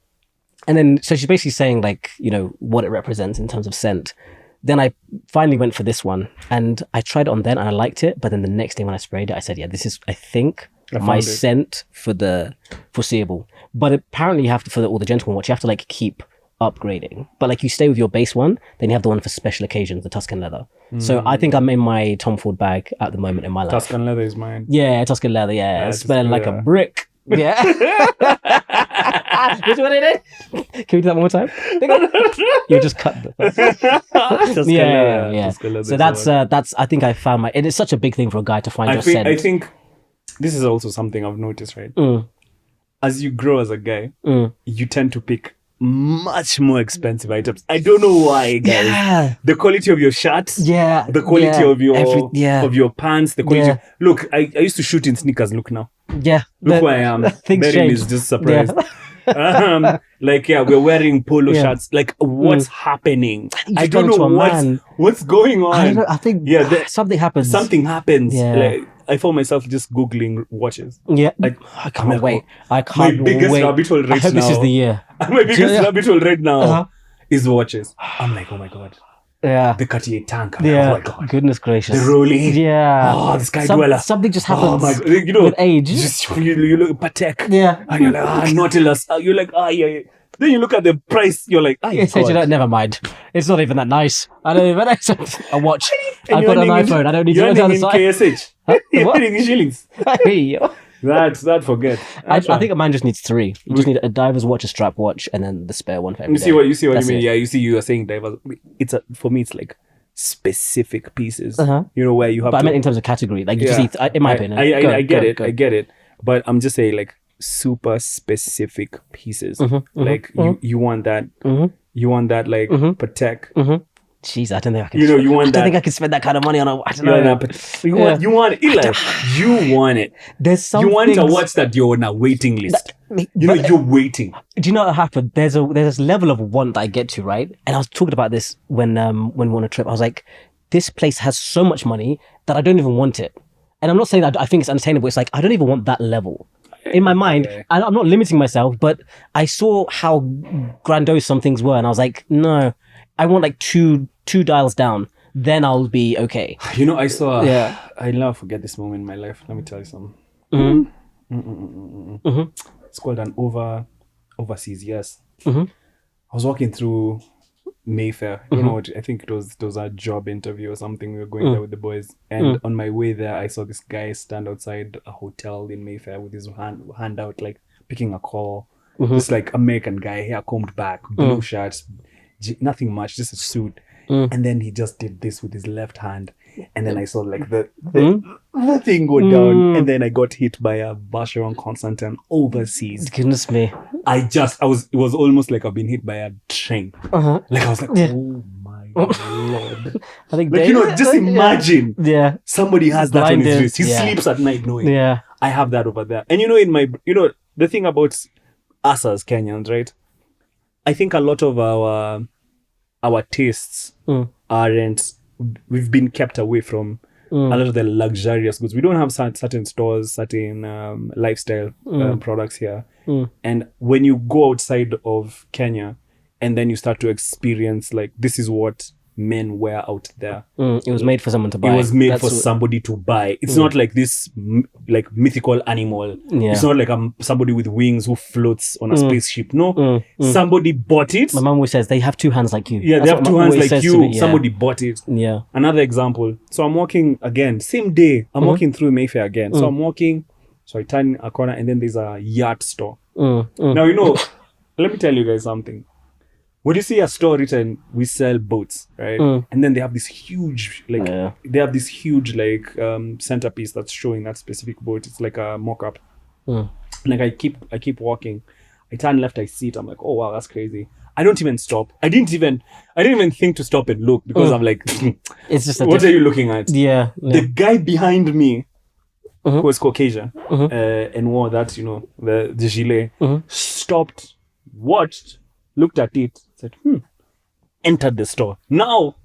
so she's basically saying like, what it represents in terms of scent. Then I finally went for this one and I tried it on then and I liked it. But then the next day when I sprayed it, I said, yeah, this is, I think, my scent for the foreseeable. But apparently you have to, for all the gentleman watch, you have to like keep upgrading. But like you stay with your base one, then you have the one for special occasions, the Tuscan leather. So I think I'm in my Tom Ford bag at the moment in my life. Tuscan leather is mine. Yeah, Tuscan leather, yeah. It's smelling like a brick. Yeah. Which one it is? Can we do that one more time? You just cut the first. Yeah. So that's I think I found it is such a big thing for a guy to find your scent. I think this is also something I've noticed, right? As you grow as a guy, you tend to pick much more expensive items. I don't know why, guys. Yeah. The quality of your shirts. Yeah. The quality of your pants. The quality. Look, I used to shoot in sneakers. Look now. Yeah. Look who I am. Beryl is just surprised. Yeah. We're wearing polo shirts. Like, what's happening? I don't know what's going on. I don't know. I think something happens. Something happens. Yeah. Like, I found myself just Googling watches. Yeah. Like, I can't wait. I can't my biggest wait. rabbit hole right now. I hope this is the year. My biggest rabbit hole right now is watches. I'm like, oh my God. Yeah. The Cartier tank. Like, oh my God. Goodness gracious. The Rolly. Yeah. Oh, the Sky Dweller. Something just happens. Oh my God. With age. You look at Patek. Yeah. And you're like, Nautilus. You're like, yeah. Then you look at the price, you're like, never mind. It's not even that nice. I don't even a watch. I've got an iPhone. I don't need to go on the side. KSH. You're earning in shillings. That forget. I think a man just needs 3. You just need a diver's watch, a strap watch, and then the spare one for every day. You see what you mean? Yeah, you are saying diver's. For me, it's like specific pieces. Where you have. But I meant in terms of category, like you just need, in my opinion. I get it. But I'm just saying like super specific pieces. You want that. You want that like Patek. Jeez, I don't think I can. You want that. I don't think I can spend that kind of money on a. I don't know. You want Eli. You want it. There's something. You want a watch that you're on a waiting list. You're waiting. Do you know what happened? There's this level of want that I get to, right? And I was talking about this when we went on a trip. I was like, this place has so much money that I don't even want it. And I'm not saying that I think it's unattainable. It's like I don't even want that level. In my mind, I'm not limiting myself, but I saw how grandiose some things were, and I was like, no, I want like two dials down, then I'll be okay. I saw. I'll never forget this moment in my life. Let me tell you something. It's called an overseas. Yes. I was walking through Mayfair. You know what? I think it was a job interview or something. We were going there with the boys, and on my way there, I saw this guy stand outside a hotel in Mayfair with his hand out, like picking a call. Just like American guy, hair combed back, blue shirts, nothing much, just a suit. And then he just did this with his left hand, and then I saw like the thing go down, and then I got hit by a Vacheron Constantin overseas. Goodness me! It was almost like I've been hit by a train. Like I was like, oh my Lord! I think just imagine. Somebody has that on his wrist. He sleeps at night knowing. I have that over there, and the thing about us as Kenyans, right? I think a lot of our tastes aren't. We've been kept away from a lot of the luxurious goods. We don't have certain stores, certain lifestyle products here. And when you go outside of Kenya, and then you start to experience like this is what men wear out there. It was made for someone to buy. It was made for somebody to buy. It's not like this like mythical animal. It's not like somebody with wings who floats on a spaceship. No, somebody bought it. My mom always says they have 2 hands like you. Yeah, they have 2 hands like you. Somebody bought it. Yeah. Another example. So I'm walking again, same day. I'm walking through Mayfair again. So I'm walking. So I turn a corner and then there's a yacht store. Now, let me tell you guys something. when you see a store written, we sell boats, right? And then they have this huge, centerpiece that's showing that specific boat. It's like a mock-up. Like I keep walking. I turn left, I see it. I'm like, oh wow, that's crazy. I don't even stop. I didn't even think to stop and look because I'm like, it's just what are you looking at? Yeah. The guy behind me, who was Caucasian and wore that, the gilet, stopped, watched, looked at it, said, entered the store. Now,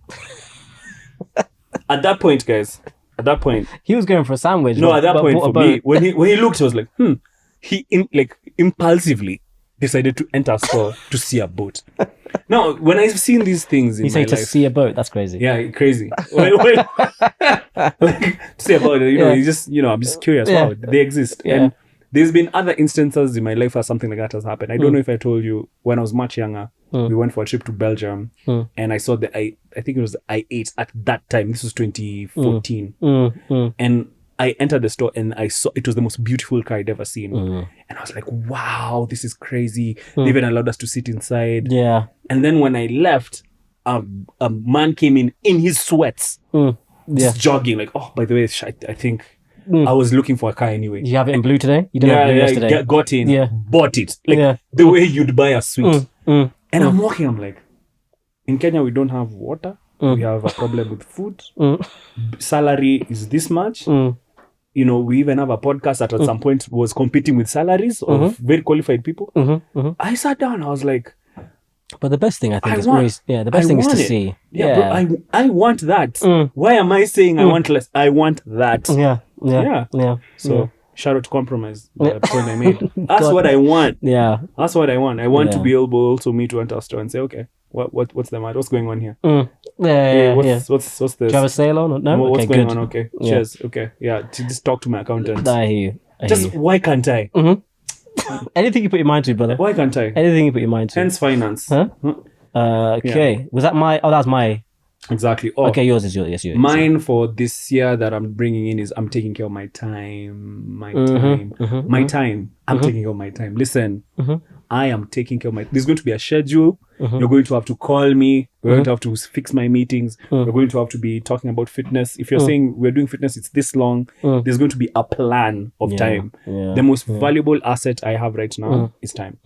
at that point, guys, he was going for a sandwich. No, at that point for me, when he looked, he was like, he impulsively decided to enter a store to see a boat. Now, when I've seen these things in my life, to see a boat, that's crazy. Yeah, crazy. Like, to see a boat, you just, I'm just curious. Wow, they exist. Yeah. And there's been other instances in my life where something like that has happened. I don't know if I told you, when I was much younger, we went for a trip to Belgium, and I saw I think it was the Ep8 at that time. This was 2014. And I entered the store and I saw it was the most beautiful car I'd ever seen. And I was like, wow, this is crazy. They even allowed us to sit inside. Yeah. And then when I left, a man came in his sweats, just jogging. Like, oh, by the way, I think I was looking for a car anyway. Did you have it in blue today? You didn't have blue yesterday. Got in, bought it. Like the way you'd buy a sweet. And I'm walking, I'm like, in Kenya, we don't have water. We have a problem with food. Salary is this much. We even have a podcast that at some point was competing with salaries of very qualified people. I sat down, I was like, but the best thing I think the best thing is to see. Yeah. Bro, I want that. Why am I saying I want less? I want that. Yeah. So shout out to compromise. The point I made. That's what I want. Yeah. That's what I want. I want to be able also me to enter a store and say, okay, what's the matter? What's going on here? What's this? Do you have a sale on? Or no? What's okay, going good. on? Okay. Cheers. Okay. Yeah. To just talk to my accountant. I hear you. Why can't I? Anything you put your mind to, brother. Why can't I? Anything you put your mind to. Hence finance. Huh? Okay. Was that my? Oh, that was my. Exactly. Oh, okay, yours is yours. Yes, yours. Mine for this year that I'm bringing in is I'm taking care of my time. My time. I'm taking care of my time. Listen, I am taking care of my. There's going to be a schedule. You're going to have to call me. We're going to have to fix my meetings. We're going to have to be talking about fitness. If you're saying we're doing fitness, it's this long. There's going to be a plan of time. The most valuable asset I have right now is time.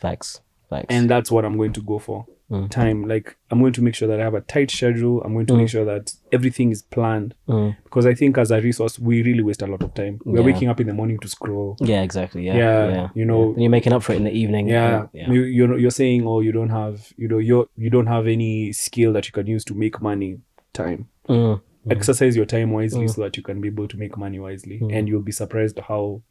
Facts. And that's what I'm going to go for. Time. Like, I'm going to make sure that I have a tight schedule. I'm going to make sure that everything is planned. Because I think as a resource, we really waste a lot you we're waking up in the morning to scroll. Yeah, exactly. Yeah. And you're making up for it in the evening. You're saying, oh, you don't have you don't have any skill that you can use to make money. Time. Exercise your time wisely so that you can be able to make money wisely, and you'll be surprised how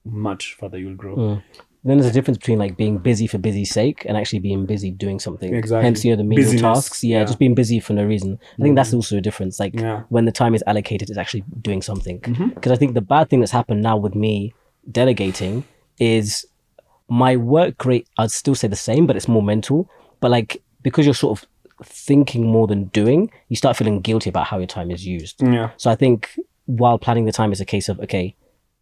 much further you'll grow. Then there's a difference between like being busy for busy's sake and actually being busy doing something. Exactly. Hence, the menial tasks. Just being busy for no reason. I think that's also a difference. Like when the time is allocated, it's actually doing something. Because I think the bad thing that's happened now with me delegating is my work rate, I'd still say the same, but it's more mental. But like, because you're sort of thinking more than doing, you start feeling guilty about how your time is used. So I think while planning the time is a case of, okay,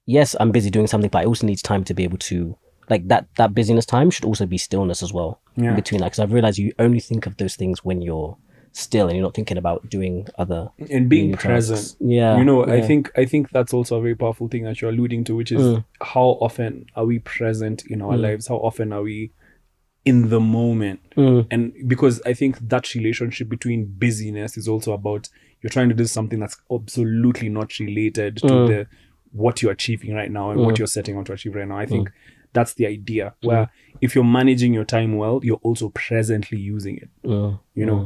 yes, I'm busy doing something, but I also need time to be able to, like that busyness time should also be stillness as well in between. Like, because I've realized you only think of those things when you're still and you're not thinking about doing other and being present. Tasks. I think that's also a very powerful thing that you're alluding to, which is how often are we present in our lives? How often are we in the moment? And because I think that relationship between busyness is also about you're trying to do something that's absolutely not related to what you're achieving right now and what you're setting out to achieve right now. I think that's the idea, where if you're managing your time well, you're also presently using it.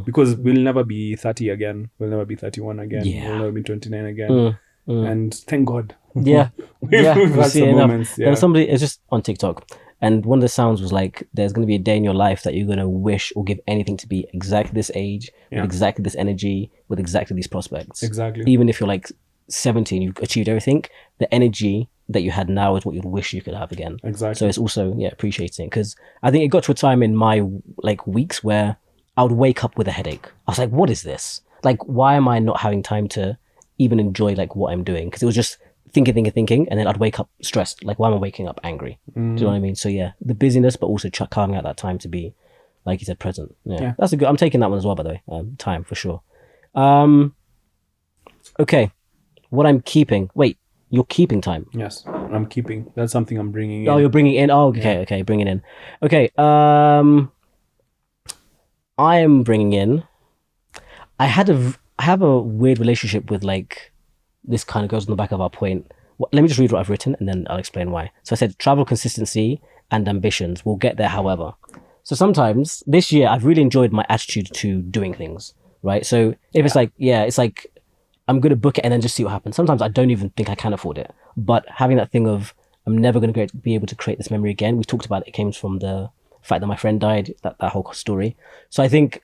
Because we'll never be 30 again. We'll never be 31 again. We'll never be 29 again. And thank God. We've had some moments. There was somebody, it's just on TikTok, and one of the sounds was like, there's going to be a day in your life that you're going to wish or give anything to be exactly this age, with exactly this energy, with exactly these prospects. Exactly. Even if you're like 17, you've achieved everything, the energy that you had now is what you'd wish you could have again. Exactly. So it's also appreciating, because I think it got to a time in my like weeks where I would wake up with a headache. I was like, what is this? Like, why am I not having time to even enjoy like what I'm doing? Because it was just thinking, and then I'd wake up stressed. Like, why am I waking up angry? Do you know what I mean? So the busyness, but also carving out that time to be like you said, present. Yeah. That's a good. I'm taking that one as well, by the way. Time for sure. Okay, what I'm keeping. Wait, you're keeping time. Yes, I'm keeping. That's something I'm bringing in. Oh, you're bringing in. Oh, okay, bring it in. Okay. I am bringing in. I have a weird relationship with like. This kind of goes on the back of our point. Let me just read what I've written and then I'll explain why. So I said travel consistency and ambitions. We'll get there, however. So sometimes this year I've really enjoyed my attitude to doing things, right? So if it's like, it's like I'm going to book it and then just see what happens. Sometimes I don't even think I can afford it. But having that thing of I'm never going to be able to create this memory again. We talked about it. It came from the fact that my friend died, that whole story. So I think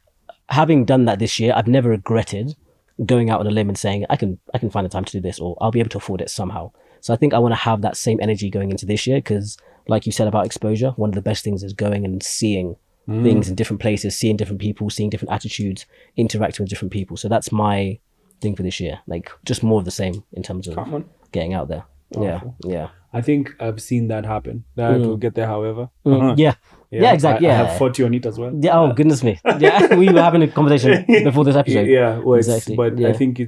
having done that this year, I've never regretted going out on a limb and saying I can find the time to do this, or I'll be able to afford it somehow. So I think I want to have that same energy going into this year, because like you said about exposure, one of the best things is going and seeing things in different places, seeing different people, seeing different attitudes, interacting with different people. So that's my thing for this year, like just more of the same in terms of getting out there. Yeah. I think I've seen that happen. That will get there, however. Yeah, exactly. I have fought you on it as well. Yeah. Oh, goodness me. Yeah, we were having a conversation before this episode. Yeah, well, exactly. But I think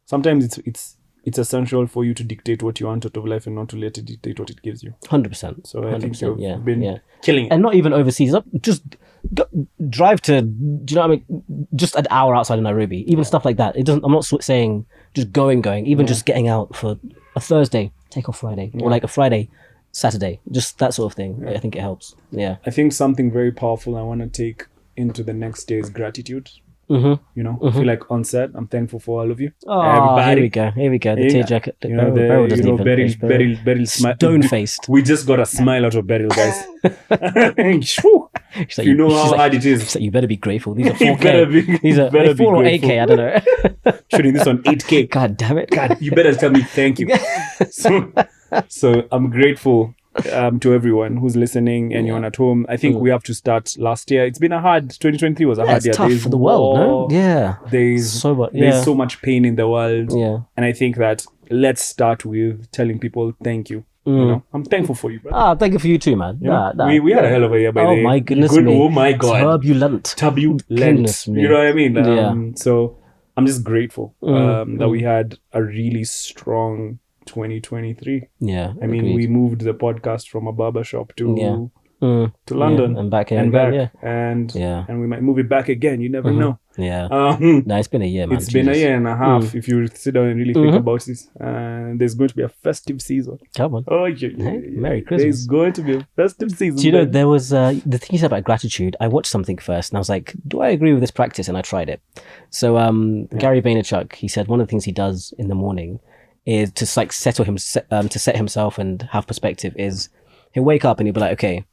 sometimes it's essential for you to dictate what you want out of life and not to let it dictate what it gives you. 100%. So I think you've been killing it. And not even overseas. Just drive to, do you know what I mean? Just an hour outside of Nairobi. Even stuff like that. I'm not saying just going. Even just getting out for a Thursday, take off Friday, or like a Friday, Saturday, just that sort of thing. I think it helps. Yeah. I think something very powerful I want to take into the next day is gratitude. I feel like on set, I'm thankful for all of you. Oh, everybody. Here we go. The tearjerker. Beryl smile. Stone-faced. We just got a smile out of Beryl, guys. Like, you know how hard it is. She's like, you better be grateful. These are 4K. These are 4 or 8K. I don't know. Shooting this on 8K. God damn it. God, you better tell me thank you. So I'm grateful to everyone who's listening, anyone at home. I think we have to start last year. It's been 2023 was a hard year. It's tough for the world, no? Yeah. There's so much pain in the world. Yeah. And I think that let's start with telling people thank you. I'm thankful for you, brother. Thank you for you too, man. We had a hell of a year by the way. My goodness me. Oh my God. Turbulent. Goodness me. You know what I mean? So I'm just grateful that we had a really strong 2023. Yeah. I mean, we moved the podcast from a barbershop to London and back here and we might move it back again. You never know. Yeah. No, it's been a year, man. It's been a year and a half if you sit down and really think about this. And there's going to be a festive season. Come on. Oh, Merry Christmas. There's going to be a festive season. Do you know, there was the thing you said about gratitude. I watched something first and I was like, do I agree with this practice? And I tried it. So Gary Vaynerchuk, he said one of the things he does in the morning is to like to set himself and have perspective. Is he'll wake up and he'll be like, okay,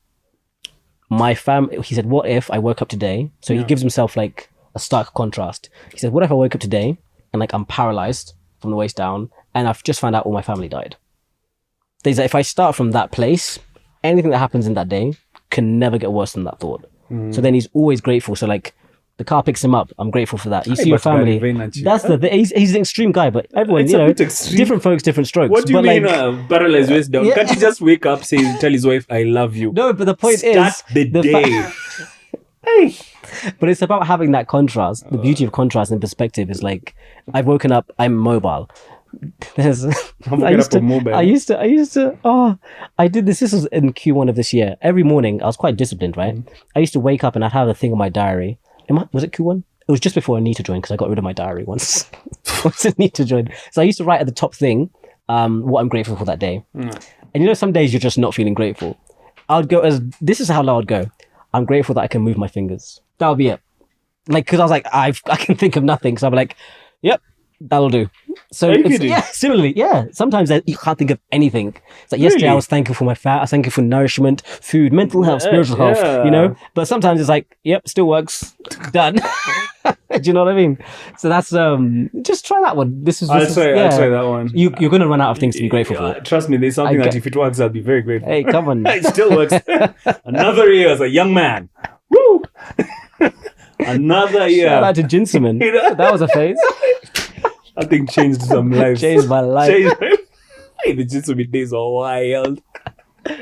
he said, what if I woke up today? So he gives himself like a stark contrast. He said, what if I woke up today and like I'm paralyzed from the waist down and I've just found out all my family died? He's like, if I start from that place, anything that happens in that day can never get worse than that thought. So then he's always grateful. So like the car picks him up. I'm grateful for that. You see your family. That's he's an extreme guy, but everyone, different folks, different strokes. What do you mean paralyzed waist down? Can't he just wake up, tell his wife, I love you? No, but the point Start the day. Hey. But it's about having that contrast. The beauty of contrast and perspective is like, I've woken up, I'm mobile. I did this was in Q1 of this year. Every morning, I was quite disciplined, right? I used to wake up and I'd have a thing on my diary. Was it Q1? It was just before Anita joined because I got rid of my diary once. Once Anita joined. So I used to write at the top thing what I'm grateful for that day. And some days you're just not feeling grateful. This is how low I'd go. I'm grateful that I can move my fingers. That'll be it. Like, because I was like, I can think of nothing. So I'm like, yep, that'll do. So similarly, sometimes you can't think of anything. It's like yesterday I was thankful for my fat, I was thankful for nourishment, food, mental health, spiritual health, But sometimes it's like, yep, still works, done. Do you know what I mean? So that's just try that one. I'll try that one. You're going to run out of things to be grateful for. Trust me, there's something that if it works, I'll be very grateful. Hey, come on. It still works. Another year as a young man. Woo! Another year. Shout out to Jinseman. That was a phase. I think changed some lives. Changed my life. Hey, the Jinseman days are wild.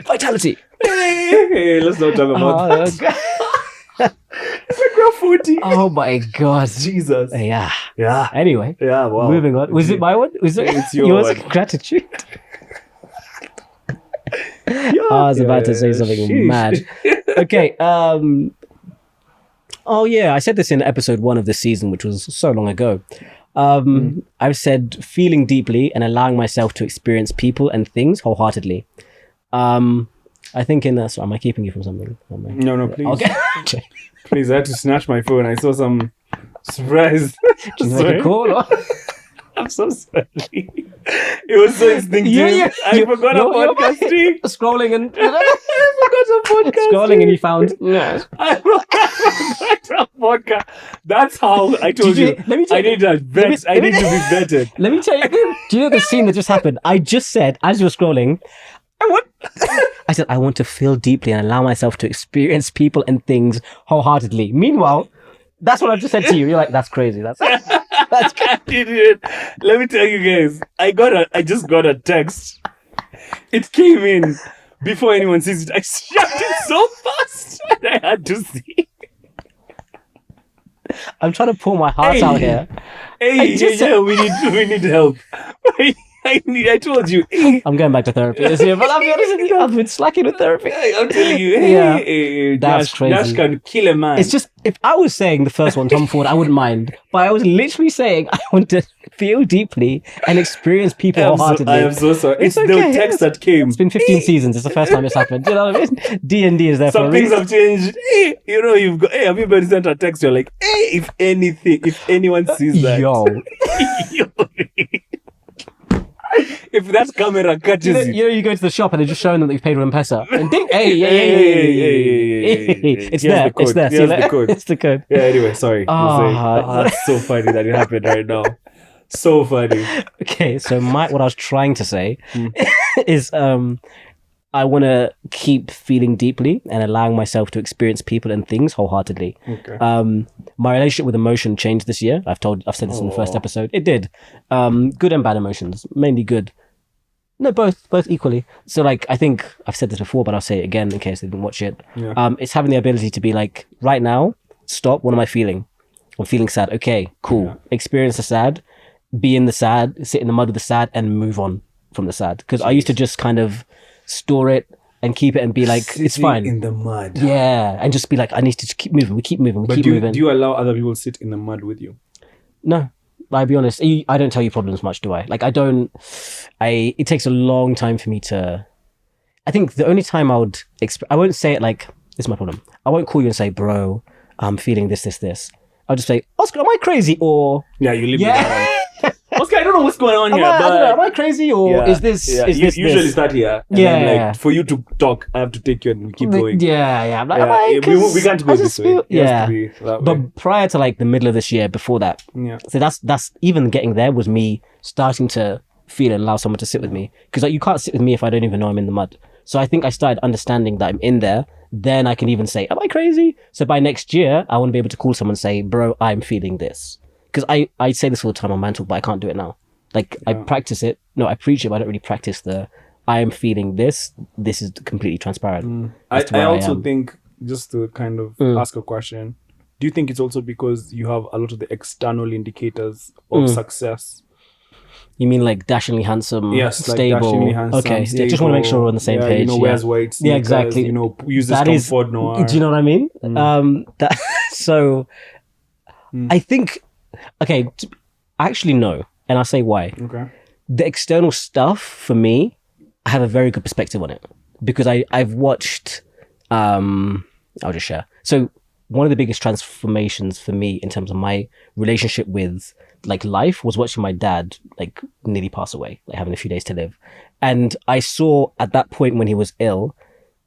Vitality. Hey, let's not talk about that. You're 40. Oh my god. Jesus. Yeah. Yeah. Anyway. Yeah, wow. Moving on. Was it my one? Was it It's your yours? one. Gratitude. Yeah. I was about to say something Sheesh. mad. Okay. Oh yeah, I said this in episode 1 of this season, which was so long ago. I've said feeling deeply and allowing myself to experience people and things wholeheartedly. I think in that. So am I keeping you from something? Am I? No, please. Okay. Please, I had to snatch my phone. I saw some surprise. Did you make a call? Or? I'm so sorry. It was so instinctive. I forgot about podcasting. Scrolling and I forgot about podcasting. scrolling and you found. Yeah. I forgot about podcast. That's how I told Did you- you. let me tell I you- need to vet. I need to be vetted. Let me tell you. Do you know the scene that just happened? I just said as you were scrolling. I said I want to feel deeply and allow myself to experience people and things wholeheartedly. Meanwhile, that's what I just said to you. You're like, that's crazy. That's Idiot. Let me tell you guys. I just got a text. It came in before anyone sees it. I shut it so fast and I had to see. I'm trying to pull my heart out here. Hey, just we need help. I told you. I'm going back to therapy this year, but I'll be honest with you, I've been slacking with therapy. I'm telling you. Yeah. That's crazy. Dash can kill a man. It's just, if I was saying the first one, Tom Ford, I wouldn't mind. But I was literally saying I want to feel deeply and experience people wholeheartedly. I am so sorry. It's okay. the text that came. It's been 15 seasons. It's the first time it's happened. You know what I mean? D&D is there for Some a things reason. have changed. Hey, you've got. Hey, have you been sent a text? You're like, hey, if anyone sees that, Yo. if that camera catches you, You go to the shop and they're just showing them that you've paid with M-Pesa. And ding, hey. It's Here's there. the code. It's there. See you Here's the later. code. It's the code. Yeah. Anyway, sorry. That's so funny that it happened right now. So funny. Okay, so what I was trying to say is I want to keep feeling deeply and allowing myself to experience people and things wholeheartedly. Okay. My relationship with emotion changed this year. I've said this in the first episode. It did. Good and bad emotions, mainly good. No, both equally. So like, I think I've said this before, but I'll say it again in case they didn't watch it. Yeah. It's having the ability to be like, right now, stop. What am I feeling? I'm feeling sad. Okay, cool. Yeah. Experience the sad. Be in the sad, sit in the mud with the sad, and move on from the sad. Because I used to just kind of store it and keep it and be like, it's Sitting fine. in the mud. Yeah, and just be like, I need to just keep moving. We keep moving. But keep do moving. you allow other people to sit in the mud with you? No, I'll be honest. I don't tell you problems much, do I? Like, I don't. It takes a long time for me to. I think the only time I would. I won't say it like, this is my problem. I won't call you and say, bro, I'm feeling this. I'll just say, Oscar, am I crazy? Or. Yeah, you live Yeah. with that one. Oscar, I don't know what's going on here. I but don't know, am I crazy? Or is this. Yeah. Is this. Usually this? start here. And Yeah. then, like, for you to talk, I have to take you and we keep going. Yeah. I'm like, am Yeah, I? we can't go I this just way. feel- It has Yeah. to be that way. But prior to like the middle of this year, before that, Yeah. so that's even getting there was me starting to feel and allow someone to sit with me, because like, you can't sit with me if I don't even know I'm in the mud. So I think I started understanding that I'm in there. Then I can even say, am I crazy? So by next year, I want to be able to call someone and say, bro, I'm feeling this. Because I say this all the time on Mantalk, but I can't do it now. Like, I practice it. No, I preach it, but I don't really practice I am feeling this. This is completely transparent. I also think, just to kind of ask a question, do you think it's also because you have a lot of the external indicators of success? You mean like dashingly handsome, Yes, like stable? dashingly handsome, Okay, stable, just want to make sure we're on the same page. Wears white sneakers, exactly. Uses That Tom is- Ford Noir. Do you know what I mean? I think, okay, actually no. And I'll say why. Okay. The external stuff, for me, I have a very good perspective on it. Because I've watched, I'll just share. So one of the biggest transformations for me in terms of my relationship with like life was watching my dad like nearly pass away, like having a few days to live. And I saw at that point when he was ill,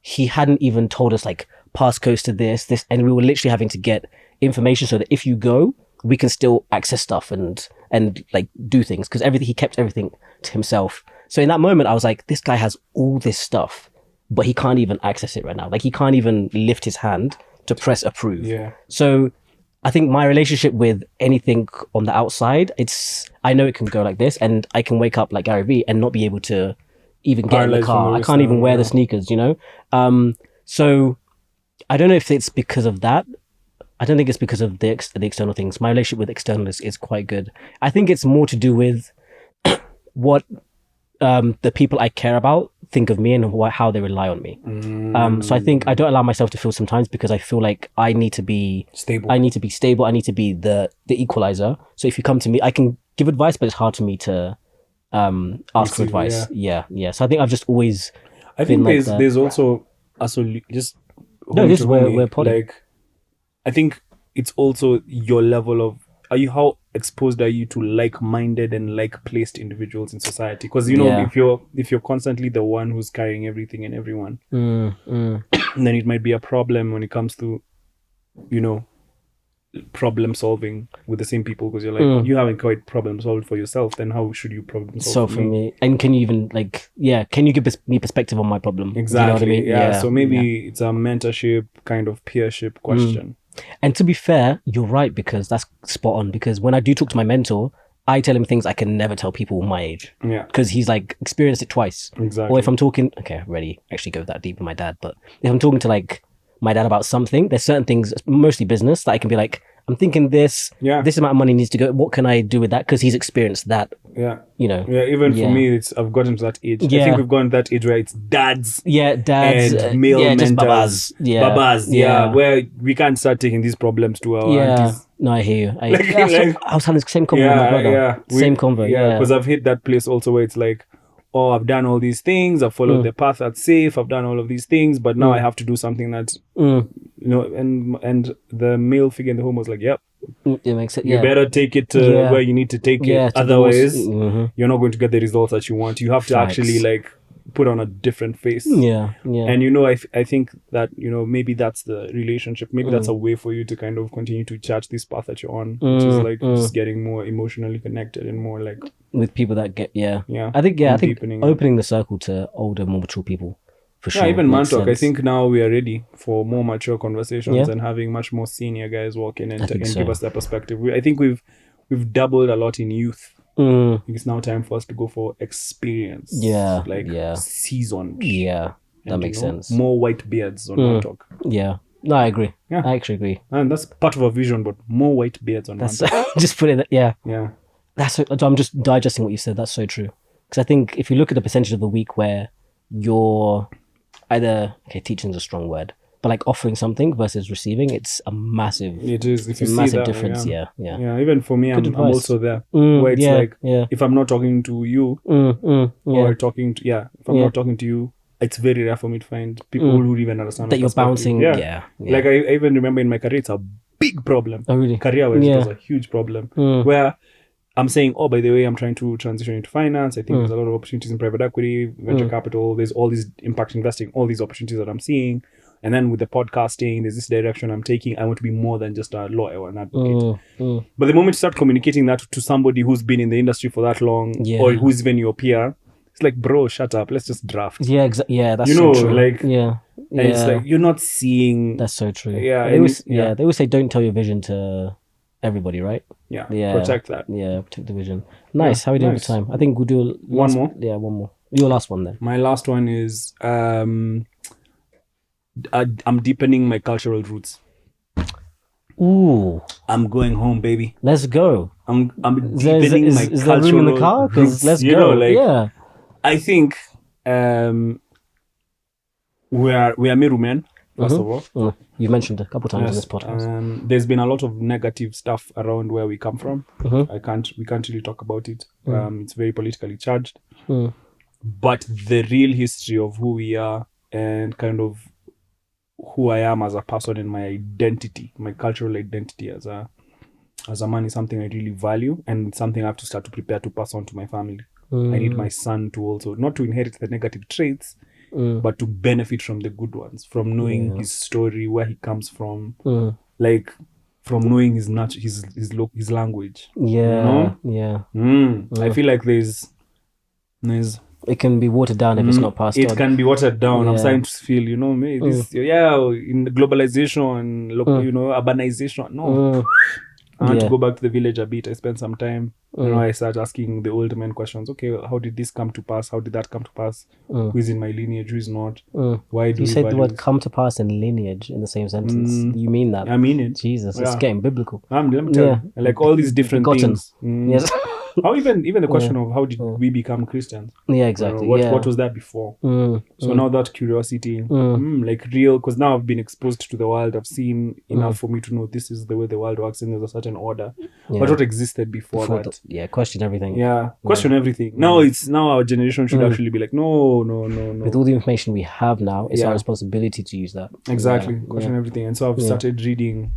he hadn't even told us like passcodes to this, and we were literally having to get information so that if you go, we can still access stuff and like do things, because he kept everything to himself. So in that moment, I was like, this guy has all this stuff, but he can't even access it right now. Like he can't even lift his hand to press approve. Yeah. So I think my relationship with anything on the outside, I know it can go like this, and I can wake up like Gary Vee and not be able to even get in the Paralyzed from car. the I can't even wrist wear down, the sneakers, you know? So I don't know if it's because of that. I don't think it's because of the external things. My relationship with external is quite good. I think it's more to do with what the people I care about think of me and how they rely on me. So I think I don't allow myself to feel sometimes because I feel like I need to be Stable. I need to be stable. I need to be the equalizer. So if you come to me, I can give advice, but it's hard for me to ask for Receive, advice. Yeah. So I think I've just always I think been like that. there's also just No, this is where we're potting. like I think it's also your level of how exposed are you to like-minded and like-placed individuals in society? Because Yeah. if you're constantly the one who's carrying everything and everyone, Mm. then it might be a problem when it comes to problem solving with the same people, because you're like you haven't quite problem solved for yourself, then how should you problem solve So for me, and can you even can you give me perspective on my problem? exactly? Do you know what I mean? Yeah, so maybe it's a mentorship kind of peership question. And to be fair, you're right, because that's spot on. Because when I do talk to my mentor, I tell him things I can never tell people my age. Yeah, Because he's like experienced it twice. exactly. Or if I'm talking, okay, I already actually go that deep with my dad, but if I'm talking to like my dad about something, there's certain things, mostly business, that I can be like, I'm thinking this amount of money needs to go. What can I do with that? Because he's experienced that. Yeah. Yeah. Even for me, I've gotten to that age. I Yeah. think we've gotten to that age where it's dads Dads, and male just mentors, babas, where we can't start taking these problems to our aunties. No, I hear you. I was having the same convo with my brother. Same convo. Yeah, because I've hit that place also where it's like, oh, I've done all these things, I've followed the path that's safe, I've done all of these things, but now I have to do something that and the male figure in the home was like, yep, it makes it. you better take it to where you need to take it, otherwise you're not going to get the results that you want. You have to actually like put on a different face. And I think that maybe that's the relationship, maybe that's a way for you to kind of continue to charge this path that you're on, which is like just getting more emotionally connected and more like with people that get I think deepening opening the circle to older, more mature people, for sure. Even Mantalk, I sense. think now we are ready for more mature conversations and having much more senior guys walk in and give us their perspective. I think we've dabbled a lot in youth. I think it's now time for us to go for experience. Seasoned. Yeah, that makes sense. More white beards on Mantalk. Yeah. No, I agree. Yeah. I actually agree. And that's part of our vision, but more white beards on Mantalk. Just put it. Yeah. I'm just digesting what you said. That's so true. Because I think if you look at the percentage of the week where you're either teaching is a strong word, but like offering something versus receiving, it's a massive. It is. If you see massive that, difference. Yeah. Even for me, I'm also there. Where it's like, if I'm not talking to you, or talking to if I'm not talking to you, it's very rare for me to find people who even understand that you're bouncing. Yeah. Like I even remember in my career, it's a big problem. Oh really? Career-wise, it was a huge problem where I'm saying, oh, by the way, I'm trying to transition into finance. I think there's a lot of opportunities in private equity, venture capital. There's all these impact investing, all these opportunities that I'm seeing. And then with the podcasting, there's this direction I'm taking. I want to be more than just a lawyer or an advocate. But the moment you start communicating that to somebody who's been in the industry for that long, or who's even your peer, it's like, bro, shut up. Let's just draft. Yeah, exactly. Yeah, that's so true. And it's like you're not seeing. That's so true. Yeah, they always say don't tell your vision to everybody, right? Yeah. Protect that. Yeah, protect the vision. Nice. How are we doing for time? I think we'll do one more. Yeah, one more. Your last one then. My last one is I'm deepening my cultural roots. Ooh, I'm going home, baby. Let's go. I'm deepening my cultural is there room in the car? Because let's go. I think we are Meru men. First of all, you've mentioned a couple times in this podcast. There's been a lot of negative stuff around where we come from. We can't really talk about it. It's very politically charged. But the real history of who we are and kind of who I am as a person and my identity, my cultural identity as a man is something I really value, and it's something I have to start to prepare to pass on to my family. I need my son to also not to inherit the negative traits, but to benefit from the good ones, from knowing his story, where he comes from, like from knowing his language. I feel like there's it can be watered down if it's not passed on. It can be watered down. I'm starting to feel, in the globalization, urbanization. No, I want to Yeah. go back to the village a bit. I spent some time. I start asking the old men questions. Okay, how did this come to pass? How did that come to pass? Who is in my lineage? Who is not? Why do You we said the value word this? "come to pass" and "lineage" in the same sentence. You mean that? I mean it. Jesus, it's Yeah. getting biblical. Let me tell you, like all these different Begotten. things. Yes. How even the question of how did we become Christians? Yeah, exactly. What was that before? So now that curiosity, like real, because now I've been exposed to the world. I've seen enough for me to know this is the way the world works, and there's a certain order. But what existed before that? Question everything. Yeah, question everything. Now our generation should actually be like, no. With all the information we have now, it's our responsibility to use that. Exactly, question everything. And so I've started reading.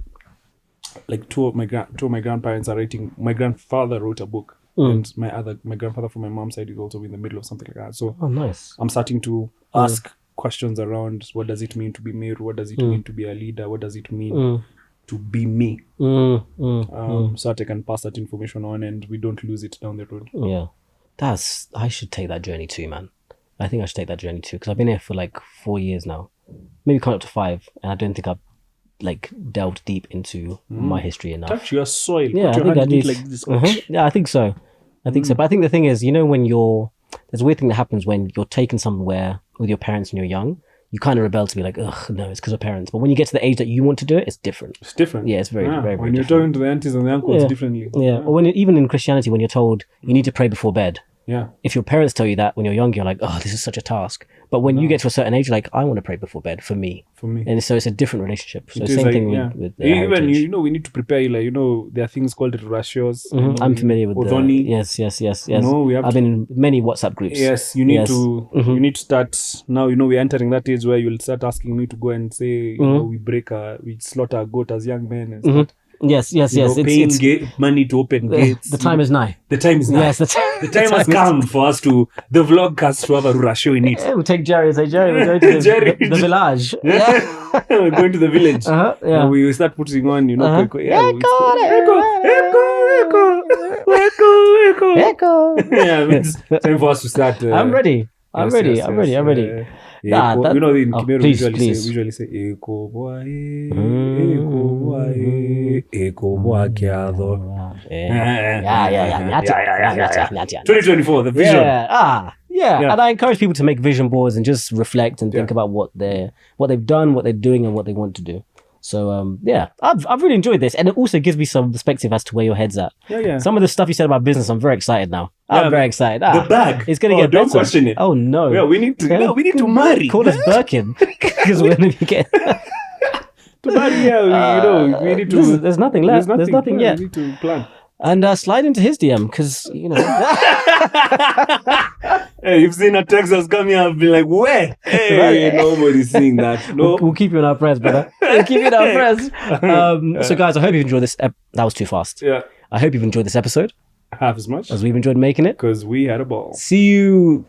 Like two of my grandparents are writing. My grandfather wrote a book, and my grandfather from my mom's side is also in the middle of something like that. So nice. I'm starting to ask questions around what does it mean to be Meru? What does it mean to be a leader? What does it mean to be me? So that I can pass that information on, and we don't lose it down the road. Yeah, I should take that journey too, man. I think I should take that journey too, because I've been here for like 4 years now, maybe coming up to 5, and I don't think I've like delved deep into my history enough. Touch your soil. Yeah, Put your I think I hand in it need. like this. Yeah, I think so. But I think the thing is, when there's a weird thing that happens when you're taken somewhere with your parents when you're young. You kind of rebel to be like, ugh, no, it's because of parents. But when you get to the age that you want to do it, it's different. It's different. Yeah, it's very, very, very when you're different. talking to the aunties and the uncles differently. Yeah. Or even in Christianity, when you're told you need to pray before bed. Yeah. If your parents tell you that when you're young, you're like, oh, this is such a task. But when you get to a certain age, you're like, I want to pray before bed for me. And so it's a different relationship. So same thing with even heritage. we need to prepare. Like there are things called ratios. I'm familiar with Odhoni. Yes. We I've been in many WhatsApp groups. Yes, you need to. You need to start now. We're entering that age where you'll start asking me to go and say, we slaughter a goat as young men and stuff. Yes. Paying money to open gates. The time is nigh. The time is nigh. Yes, the time has come for us the vlogcast to have a ratio in it. We'll take Jerry and say, Jerry, we're going to the village. Yeah. We're going to the village. Yeah. We start putting on, Echo. Yeah, it's time for us to start. I'm ready. I'm ready. In Kimeru, please. usually say Eko boy, Eko boy, Kiado. Yeah. 2024, the vision. Yeah. And I encourage people to make vision boards and just reflect and think about what they've done, what they're doing, and what they want to do. So I've really enjoyed this, and it also gives me some perspective as to where your head's at. Yeah. Some of the stuff you said about business, I'm very excited now. I'm very excited. The bag. It's gonna get don't better. question it. Oh no. Yeah, we need to marry. Call us Birkin because we're gonna be getting to marry. Yeah, we need to. There's nothing left. There's nothing yet. We need to plan. And slide into his DM because Hey, you've seen a Texas come here, I've been like, where? Hey, nobody's seeing that. No. We'll keep you in our prayers, brother. We'll keep you in our prayers. So, guys, I hope you've enjoyed this. That was too fast. Yeah. I hope you've enjoyed this episode half as much as we've enjoyed making it. Because we had a ball. See you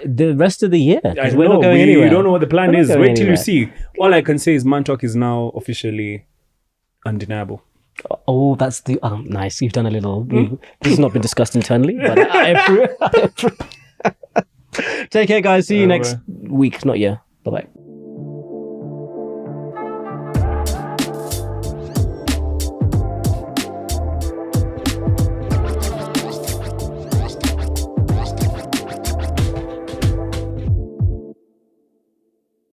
the rest of the year. I We're not going anywhere. You don't know what the plan We're not is. going Wait till you anywhere. see. All I can say is Mantalk is now officially undeniable. That's the nice. You've done a little. This has not been discussed internally, but I approve. Take care, guys. See you next week, not year. Bye bye.